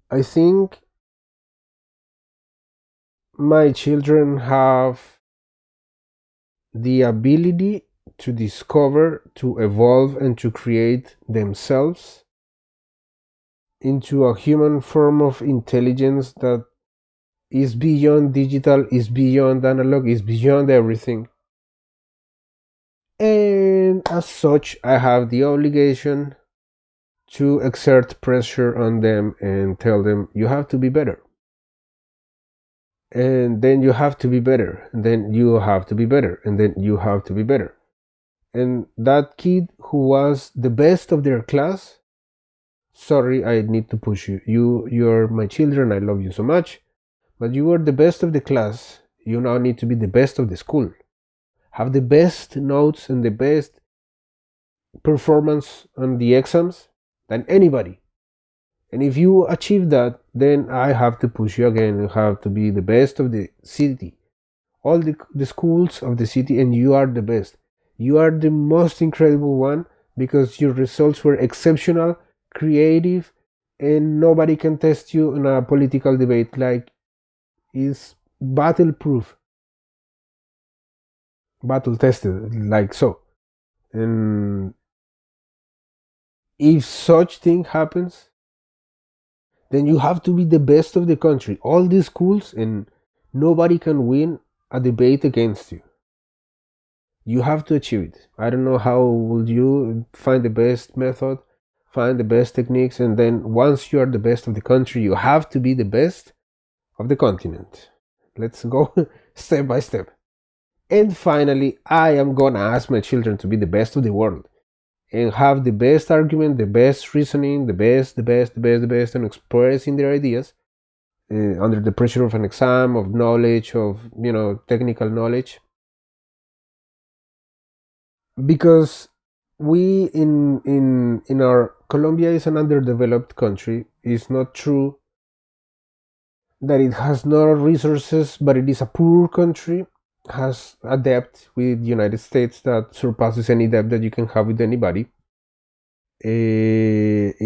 I think my children have the ability to discover, to evolve, and to create themselves into a human form of intelligence that is beyond digital, is beyond analog, is beyond everything. And as such, I have the obligation to exert pressure on them and tell them, you have to be better. And then you have to be better. And then you have to be better. And then you have to be better. And that kid who was the best of their class, sorry, I need to push you. You're my children, I love you so much. But you were the best of the class. You now need to be the best of the school. Have the best notes and the best performance on the exams than anybody. And if you achieve that, then I have to push you again. You have to be the best of the city, all the schools of the city, and you are the best. You are the most incredible one because your results were exceptional, creative, and nobody can test you in a political debate. Like, is battle proof, battle tested, like so. And if such thing happens, then you have to be the best of the country, all these schools, and nobody can win a debate against you. You have to achieve it. I don't know how will you find the best method, find the best techniques, and then once you are the best of the country, you have to be the best of the continent. Let's go step by step. And finally, I am gonna ask my children to be the best of the world and have the best argument, the best reasoning, the best, and expressing their ideas under the pressure of an exam, of knowledge, of technical knowledge. Because we in our Colombia is an underdeveloped country. It's not true that it has no resources, but it is a poor country, has a debt with the United States that surpasses any debt that you can have with anybody. It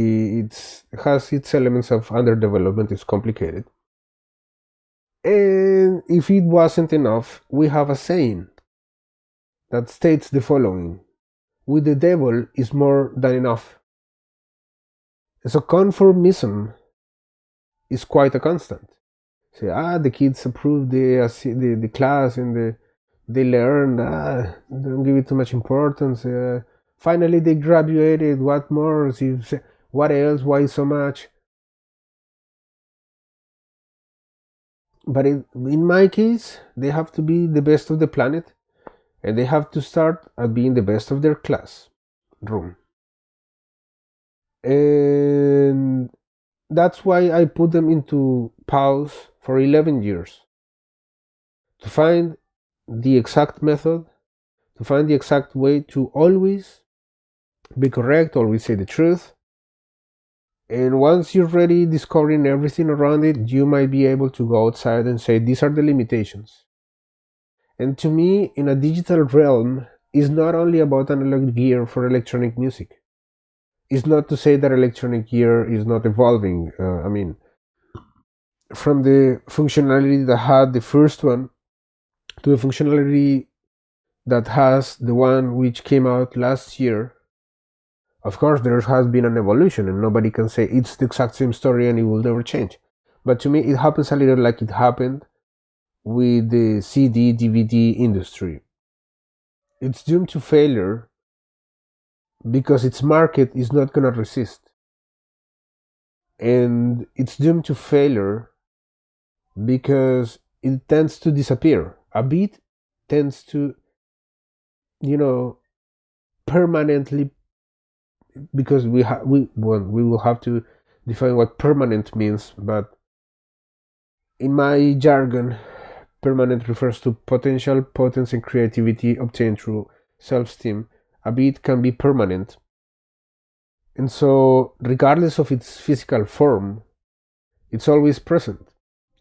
has its elements of underdevelopment. It's complicated. And if it wasn't enough, we have a saying that states the following: with the devil is more than enough. So conformism is quite a constant. Say, the kids approved the class and they learned, don't give it too much importance. Finally they graduated, what more? What else? Why so much? But in my case, they have to be the best of the planet, and they have to start at being the best of their class room. And that's why I put them into pause for 11 years to find the exact method, to find the exact way to always be correct, always say the truth. And once you're ready discovering everything around it, you might be able to go outside and say, these are the limitations. And to me, in a digital realm, is not only about analog gear for electronic music. It's not to say that electronic gear is not evolving. I mean, from the functionality that had the first one to the functionality that has the one which came out last year, of course, there has been an evolution, and nobody can say it's the exact same story and it will never change. But to me, it happens a little like it happened with the CD DVD industry. It's doomed to failure because its market is not going to resist. And it's doomed to failure because it tends to disappear. A beat tends to, permanently, because we will have to define what permanent means, but in my jargon, permanent refers to potential, potency, and creativity obtained through self-esteem. A beat can be permanent. And so, regardless of its physical form, it's always present.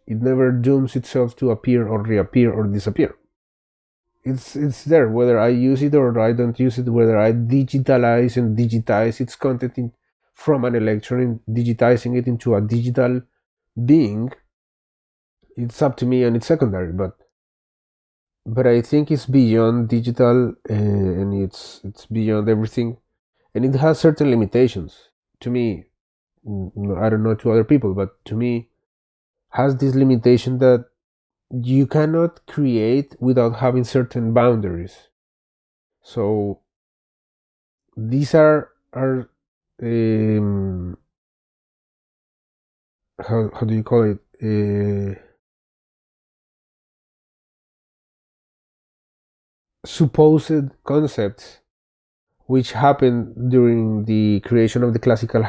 It never dooms itself to appear or reappear or disappear. It's there, whether I use it or I don't use it, whether I digitalize and digitize its content from an electron, digitizing it into a digital being. It's up to me and it's secondary, but I think it's beyond digital, and it's beyond everything, and it has certain limitations. To me, I don't know to other people, but to me, has this limitation that you cannot create without having certain boundaries. So these are how do you call it? Supposed concepts which happened during the creation of the classical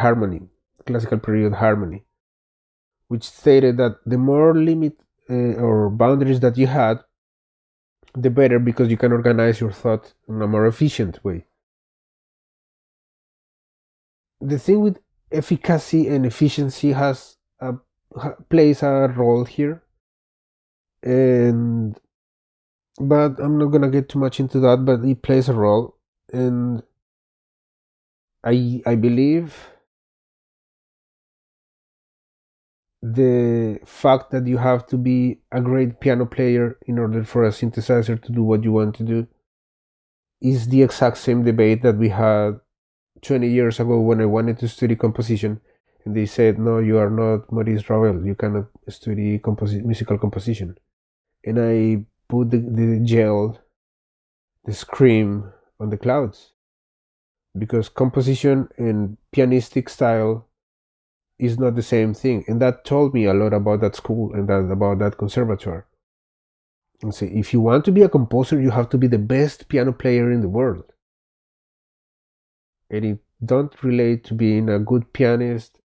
period harmony, which stated that the more limit or boundaries that you had, the better, because you can organize your thought in a more efficient way. The thing with efficacy and efficiency plays a role here, and but I'm not gonna get too much into that. But it plays a role, and I believe the fact that you have to be a great piano player in order for a synthesizer to do what you want to do is the exact same debate that we had 20 years ago when I wanted to study composition, and they said, no, you are not Maurice Ravel, you cannot study musical composition. And I put the gel, the scream on the clouds, because composition and pianistic style is not the same thing. And that told me a lot about that school and about that conservatoire. And say, if you want to be a composer, you have to be the best piano player in the world. And it don't relate to being a good pianist,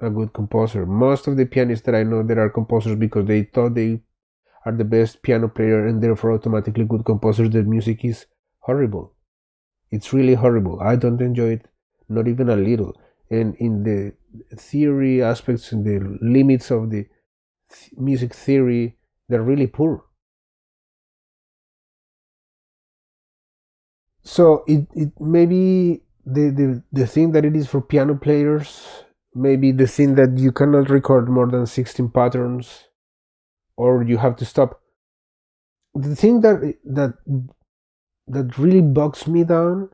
a good composer. Most of the pianists that I know that are composers because they thought they are the best piano player and therefore automatically good composers, their music is horrible. It's really horrible. I don't enjoy it, not even a little. And in the theory aspects and the limits of the music theory, they're really poor. So it maybe the thing that it is for piano players, maybe the thing that you cannot record more than 16 patterns, or you have to stop. The thing that really bogs me down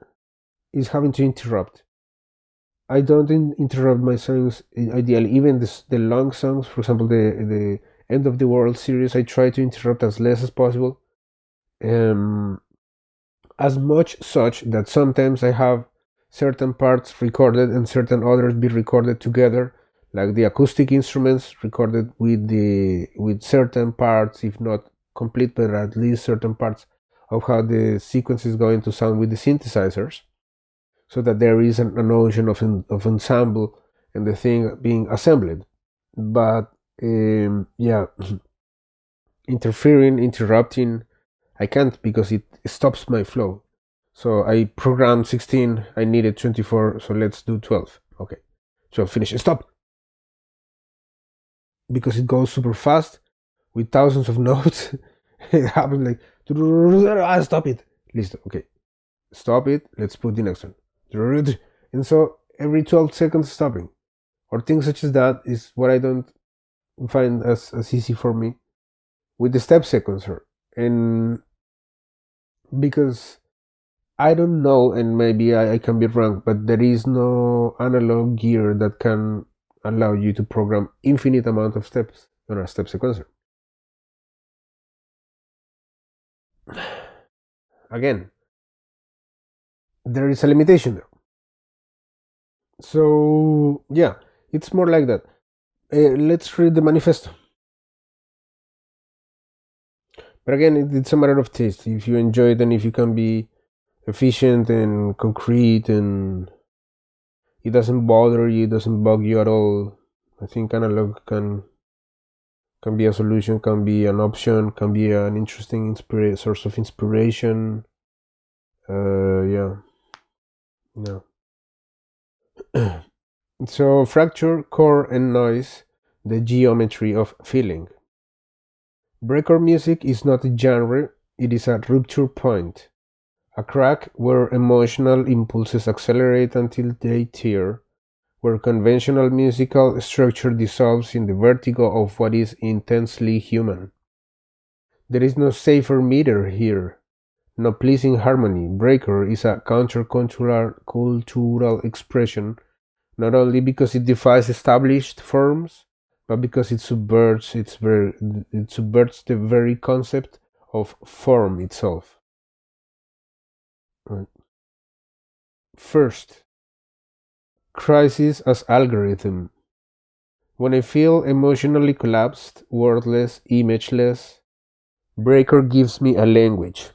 is having to interrupt. I don't interrupt my songs ideally. Even the long songs, for example, the End of the World series, I try to interrupt as less as possible. as much such that sometimes I have certain parts recorded and certain others be recorded together, like the acoustic instruments recorded with certain parts, if not complete, but at least certain parts of how the sequence is going to sound with the synthesizers, so that there is an notion of ensemble and the thing being assembled. But yeah, interrupting, I can't because it stops my flow. So I programmed 16, I needed 24, so let's do 12. Okay, so finish, stop! Because it goes super fast with thousands of notes. It happens like, stop it. Listen, okay, stop it, let's put the next one. And so every 12 seconds stopping, or things such as that is what I don't find as easy for me with the step sequencer. And because I don't know, and maybe I can be wrong, but there is no analog gear that can allow you to program infinite amount of steps on a step sequencer. Again, there is a limitation there. So yeah, it's more like that. Let's read the manifesto. But again, it's a matter of taste. If you enjoy it and if you can be efficient and concrete and it doesn't bother you, it doesn't bug you at all, I think analog can be a solution, can be an option, can be an interesting source of inspiration. Yeah. So fracture, core, and noise, the geometry of feeling. Breakcore music is not a genre, it is a rupture point, a crack where emotional impulses accelerate until they tear, where conventional musical structure dissolves in the vertigo of what is intensely human. There is no safer meter here, no pleasing harmony. Breakcore is a countercultural expression, not only because it defies established forms, but because it subverts the very concept of form itself. Right. First, crisis as algorithm. When I feel emotionally collapsed, wordless, imageless, Breakcore gives me a language,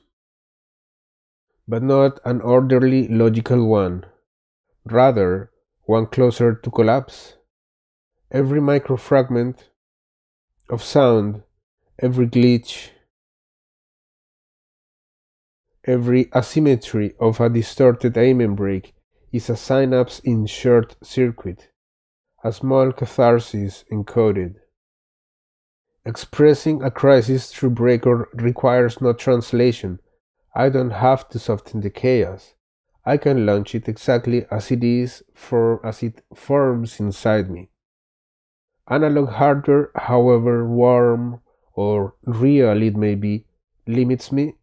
but not an orderly, logical one, rather, one closer to collapse. Every microfragment of sound, every glitch, every asymmetry of a distorted amen break is a synapse in short circuit, a small catharsis encoded. Expressing a crisis through Breakcore requires no translation. I don't have to soften the chaos. I can launch it exactly as it is, as it forms inside me. Analog hardware, however warm or real it may be, limits me.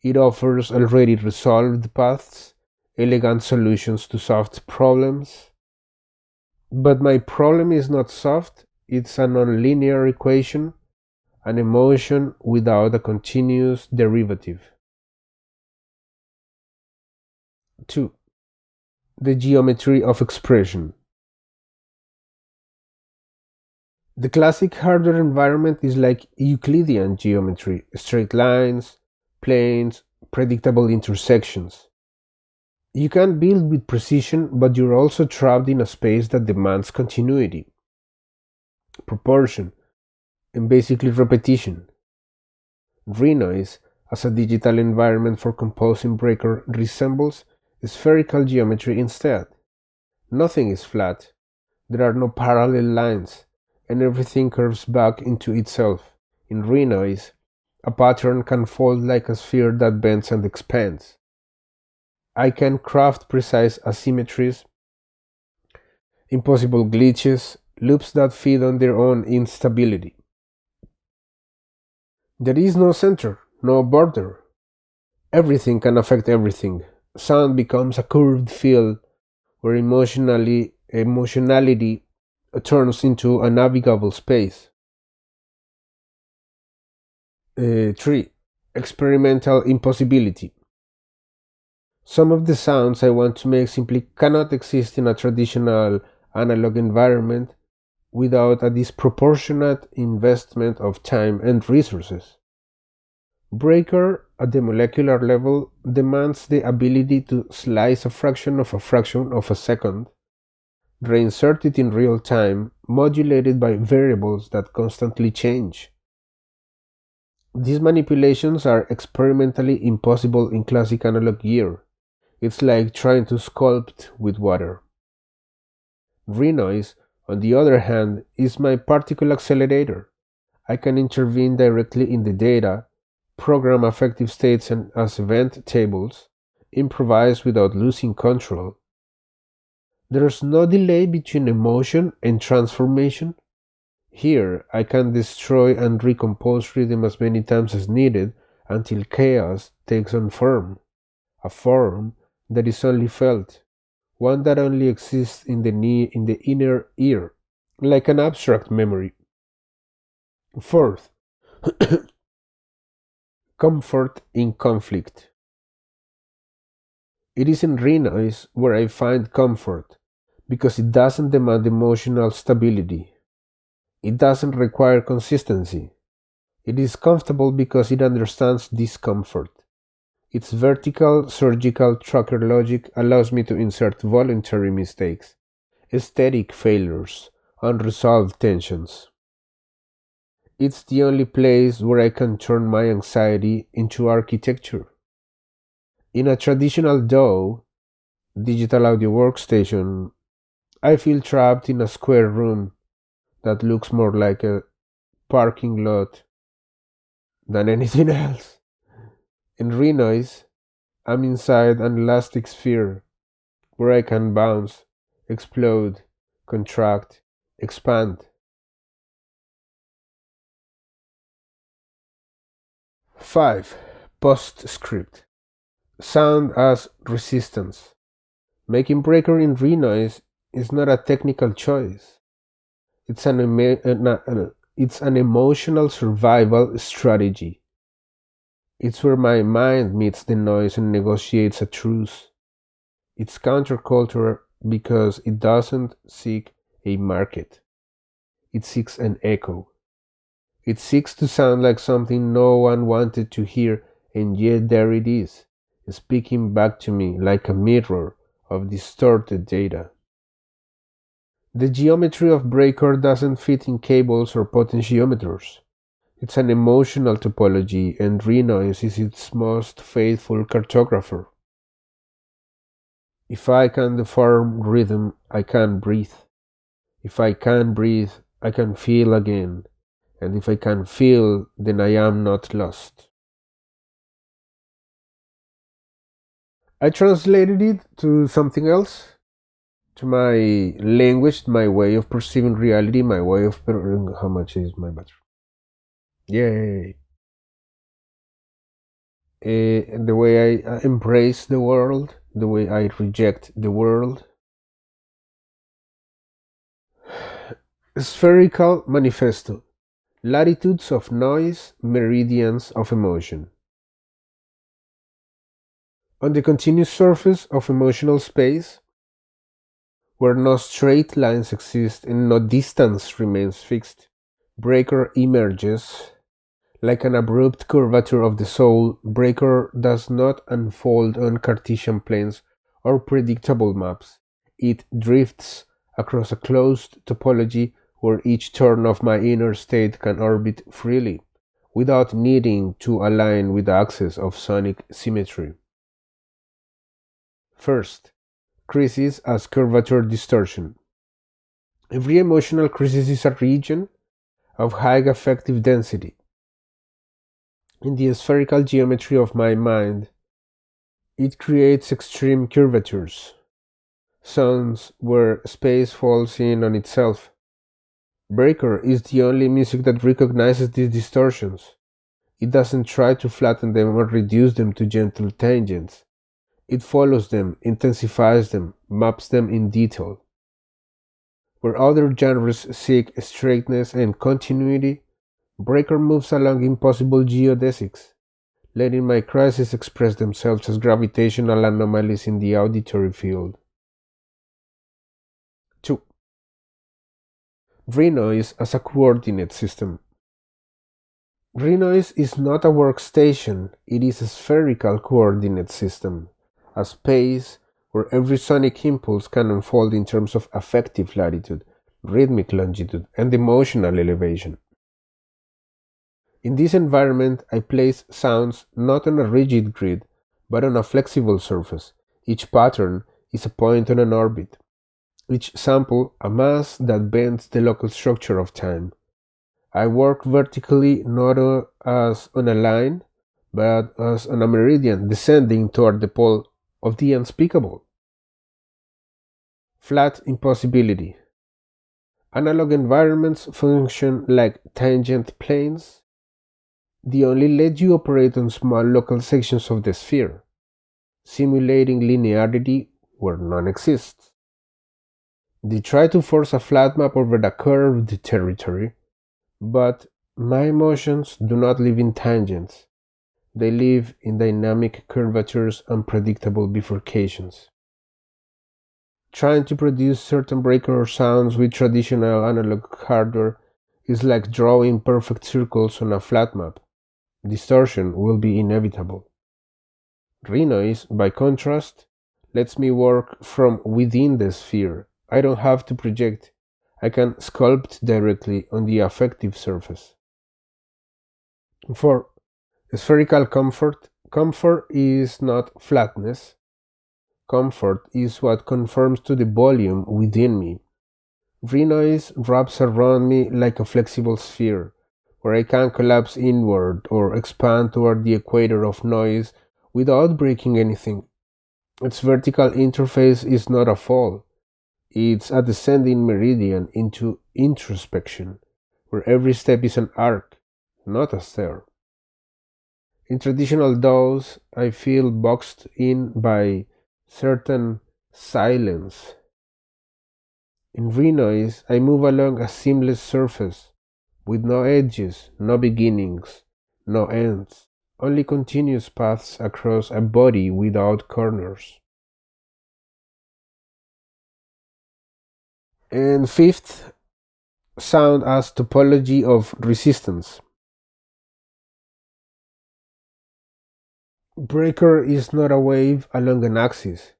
It offers already resolved paths, elegant solutions to soft problems. But my problem is not soft, it's a nonlinear equation, an emotion without a continuous derivative. 2. The geometry of expression. The classic hardware environment is like Euclidean geometry, straight lines, planes, predictable intersections. You can build with precision, but you're also trapped in a space that demands continuity, proportion, and basically repetition. Renoise, as a digital environment for composing Breakcore, resembles spherical geometry instead. Nothing is flat, there are no parallel lines, and everything curves back into itself. In Renoise, a pattern can fold like a sphere that bends and expands. I can craft precise asymmetries, impossible glitches, loops that feed on their own instability. There is no center, no border. Everything can affect everything. Sound becomes a curved field where emotionality turns into a navigable space. 3. Experimental impossibility. Some of the sounds I want to make simply cannot exist in a traditional analog environment without a disproportionate investment of time and resources. Breaker, at the molecular level, demands the ability to slice a fraction of a second, reinsert it in real time, modulated by variables that constantly change. These manipulations are experimentally impossible in classic analog gear. It's like trying to sculpt with water. Renoise, on the other hand, is my particle accelerator. I can intervene directly in the data, program affective states and as event tables, improvise without losing control. There's no delay between emotion and transformation. Here, I can destroy and recompose rhythm as many times as needed until chaos takes on form, a form that is only felt, one that only exists in the inner ear, like an abstract memory. Fourth, comfort in conflict. It is in Renoise where I find comfort, because it doesn't demand emotional stability. It doesn't require consistency. It is comfortable because it understands discomfort. Its vertical, surgical tracker logic allows me to insert voluntary mistakes, aesthetic failures, unresolved tensions. It's the only place where I can turn my anxiety into architecture. In a traditional DAW, digital audio workstation, I feel trapped in a square room that looks more like a parking lot than anything else. In Renoise, I'm inside an elastic sphere where I can bounce, explode, contract, expand. 5. Postscript. Sound as resistance. Making breaker in Renoise is not a technical choice. It's an emotional survival strategy. It's where my mind meets the noise and negotiates a truce. It's counterculture because it doesn't seek a market. It seeks an echo. It seeks to sound like something no one wanted to hear, and yet there it is, speaking back to me like a mirror of distorted data. The geometry of breaker doesn't fit in cables or potentiometers. It's an emotional topology, and Renoise is its most faithful cartographer. If I can deform rhythm, I can breathe. If I can breathe, I can feel again. And if I can feel, then I am not lost. I translated it to something else, to my language, my way of perceiving reality, my way of... How much is my battery? Yay! The way I embrace the world, the way I reject the world. Spherical manifesto. Latitudes of noise, meridians of emotion. On the continuous surface of emotional space, where no straight lines exist and no distance remains fixed, breaker emerges. Like an abrupt curvature of the soul, breaker does not unfold on Cartesian planes or predictable maps. It drifts across a closed topology where each turn of my inner state can orbit freely, without needing to align with the axis of sonic symmetry. First, crisis as curvature distortion. Every emotional crisis is a region of high affective density. In the spherical geometry of my mind, it creates extreme curvatures, zones where space falls in on itself. Breaker is the only music that recognizes these distortions. It doesn't try to flatten them or reduce them to gentle tangents. It follows them, intensifies them, maps them in detail. Where other genres seek straightness and continuity, Breaker moves along impossible geodesics, letting my crises express themselves as gravitational anomalies in the auditory field. 2. Renoise as a coordinate system. Renoise is not a workstation, it is a spherical coordinate system, a space where every sonic impulse can unfold in terms of affective latitude, rhythmic longitude, and emotional elevation. In this environment, I place sounds not on a rigid grid, but on a flexible surface. Each pattern is a point on an orbit. Each sample a mass that bends the local structure of time. I work vertically not as on a line, but as on a meridian descending toward the pole of the unspeakable. Flat impossibility. Analog environments function like tangent planes. They only let you operate on small local sections of the sphere, simulating linearity where none exists. They try to force a flat map over a curved territory, but my emotions do not live in tangents. They live in dynamic curvatures and predictable bifurcations. Trying to produce certain breaker sounds with traditional analog hardware is like drawing perfect circles on a flat map. Distortion will be inevitable. Renoise, by contrast, lets me work from within the sphere. I don't have to project. I can sculpt directly on the affective surface. For spherical comfort, comfort is not flatness. Comfort is what conforms to the volume within me. Renoise wraps around me like a flexible sphere, where I can collapse inward or expand toward the equator of noise without breaking anything. Its vertical interface is not a fall. It's a descending meridian into introspection, where every step is an arc, not a stair. In traditional DAWs, I feel boxed in by certain silence. In Renoise, I move along a seamless surface, with no edges, no beginnings, no ends, only continuous paths across a body without corners. And fifth, sound as topology of resistance. Breaker is not a wave along an axis.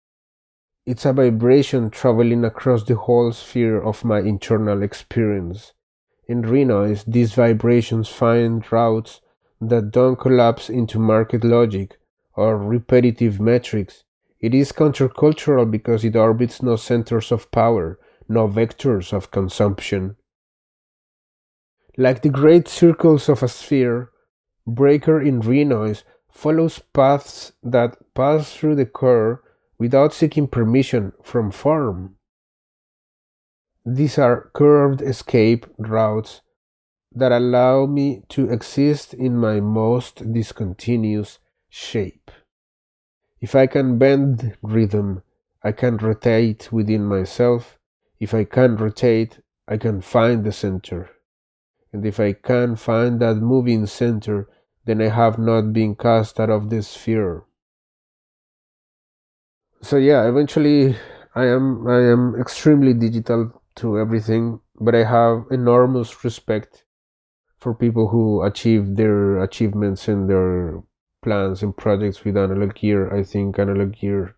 It's a vibration traveling across the whole sphere of my internal experience. In Renoise, these vibrations find routes that don't collapse into market logic or repetitive metrics. It is countercultural because it orbits no centers of power, no vectors of consumption. Like the great circles of a sphere, Breaker in Renoise follows paths that pass through the core without seeking permission from form. These are curved escape routes that allow me to exist in my most discontinuous shape. If I can bend rhythm, I can rotate within myself. If I can rotate, I can find the center. And if I can find that moving center, then I have not been cast out of the sphere. So yeah, eventually I am extremely digital to everything, but I have enormous respect for people who achieve their achievements and their plans and projects with analog gear. I think analog gear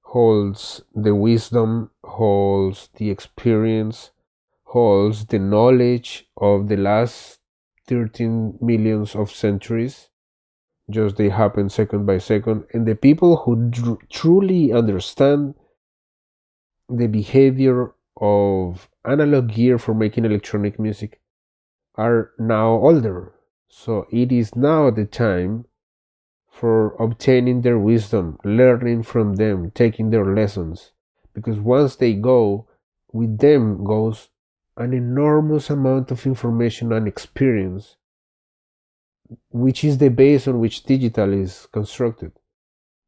holds the wisdom, holds the experience, holds the knowledge of the last 13 millions of centuries. Just they happen second by second, and the people who truly understand the behavior of analog gear for making electronic music are now older. So it is now the time for obtaining their wisdom, learning from them, taking their lessons. Because once they go, with them goes an enormous amount of information and experience, which is the base on which digital is constructed.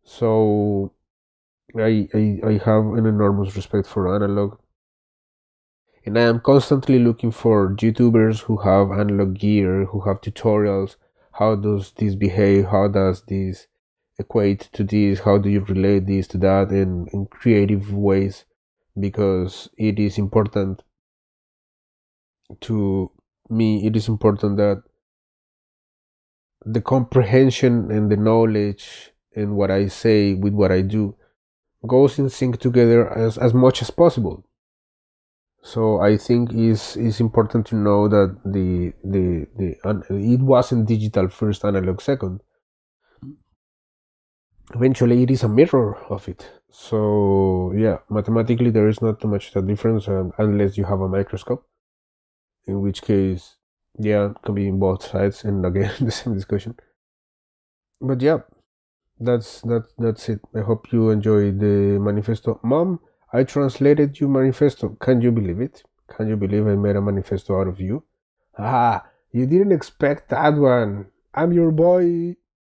So I have an enormous respect for analog. And I am constantly looking for YouTubers who have analog gear, who have tutorials, how does this behave, how does this equate to this, how do you relate this to that in creative ways, because it is important to me, it is important that the comprehension and the knowledge and what I say with what I do goes in sync together as much as possible. So I think is important to know that it wasn't digital first, analog second. Eventually, it is a mirror of it. So yeah, mathematically there is not too much of a difference unless you have a microscope. In which case, yeah, it can be in both sides, and again the same discussion. But yeah, that's it. I hope you enjoyed the manifesto. Mom, I translated your manifesto. Can you believe it? Can you believe I made a manifesto out of you? Ah, you didn't expect that one. I'm your boy.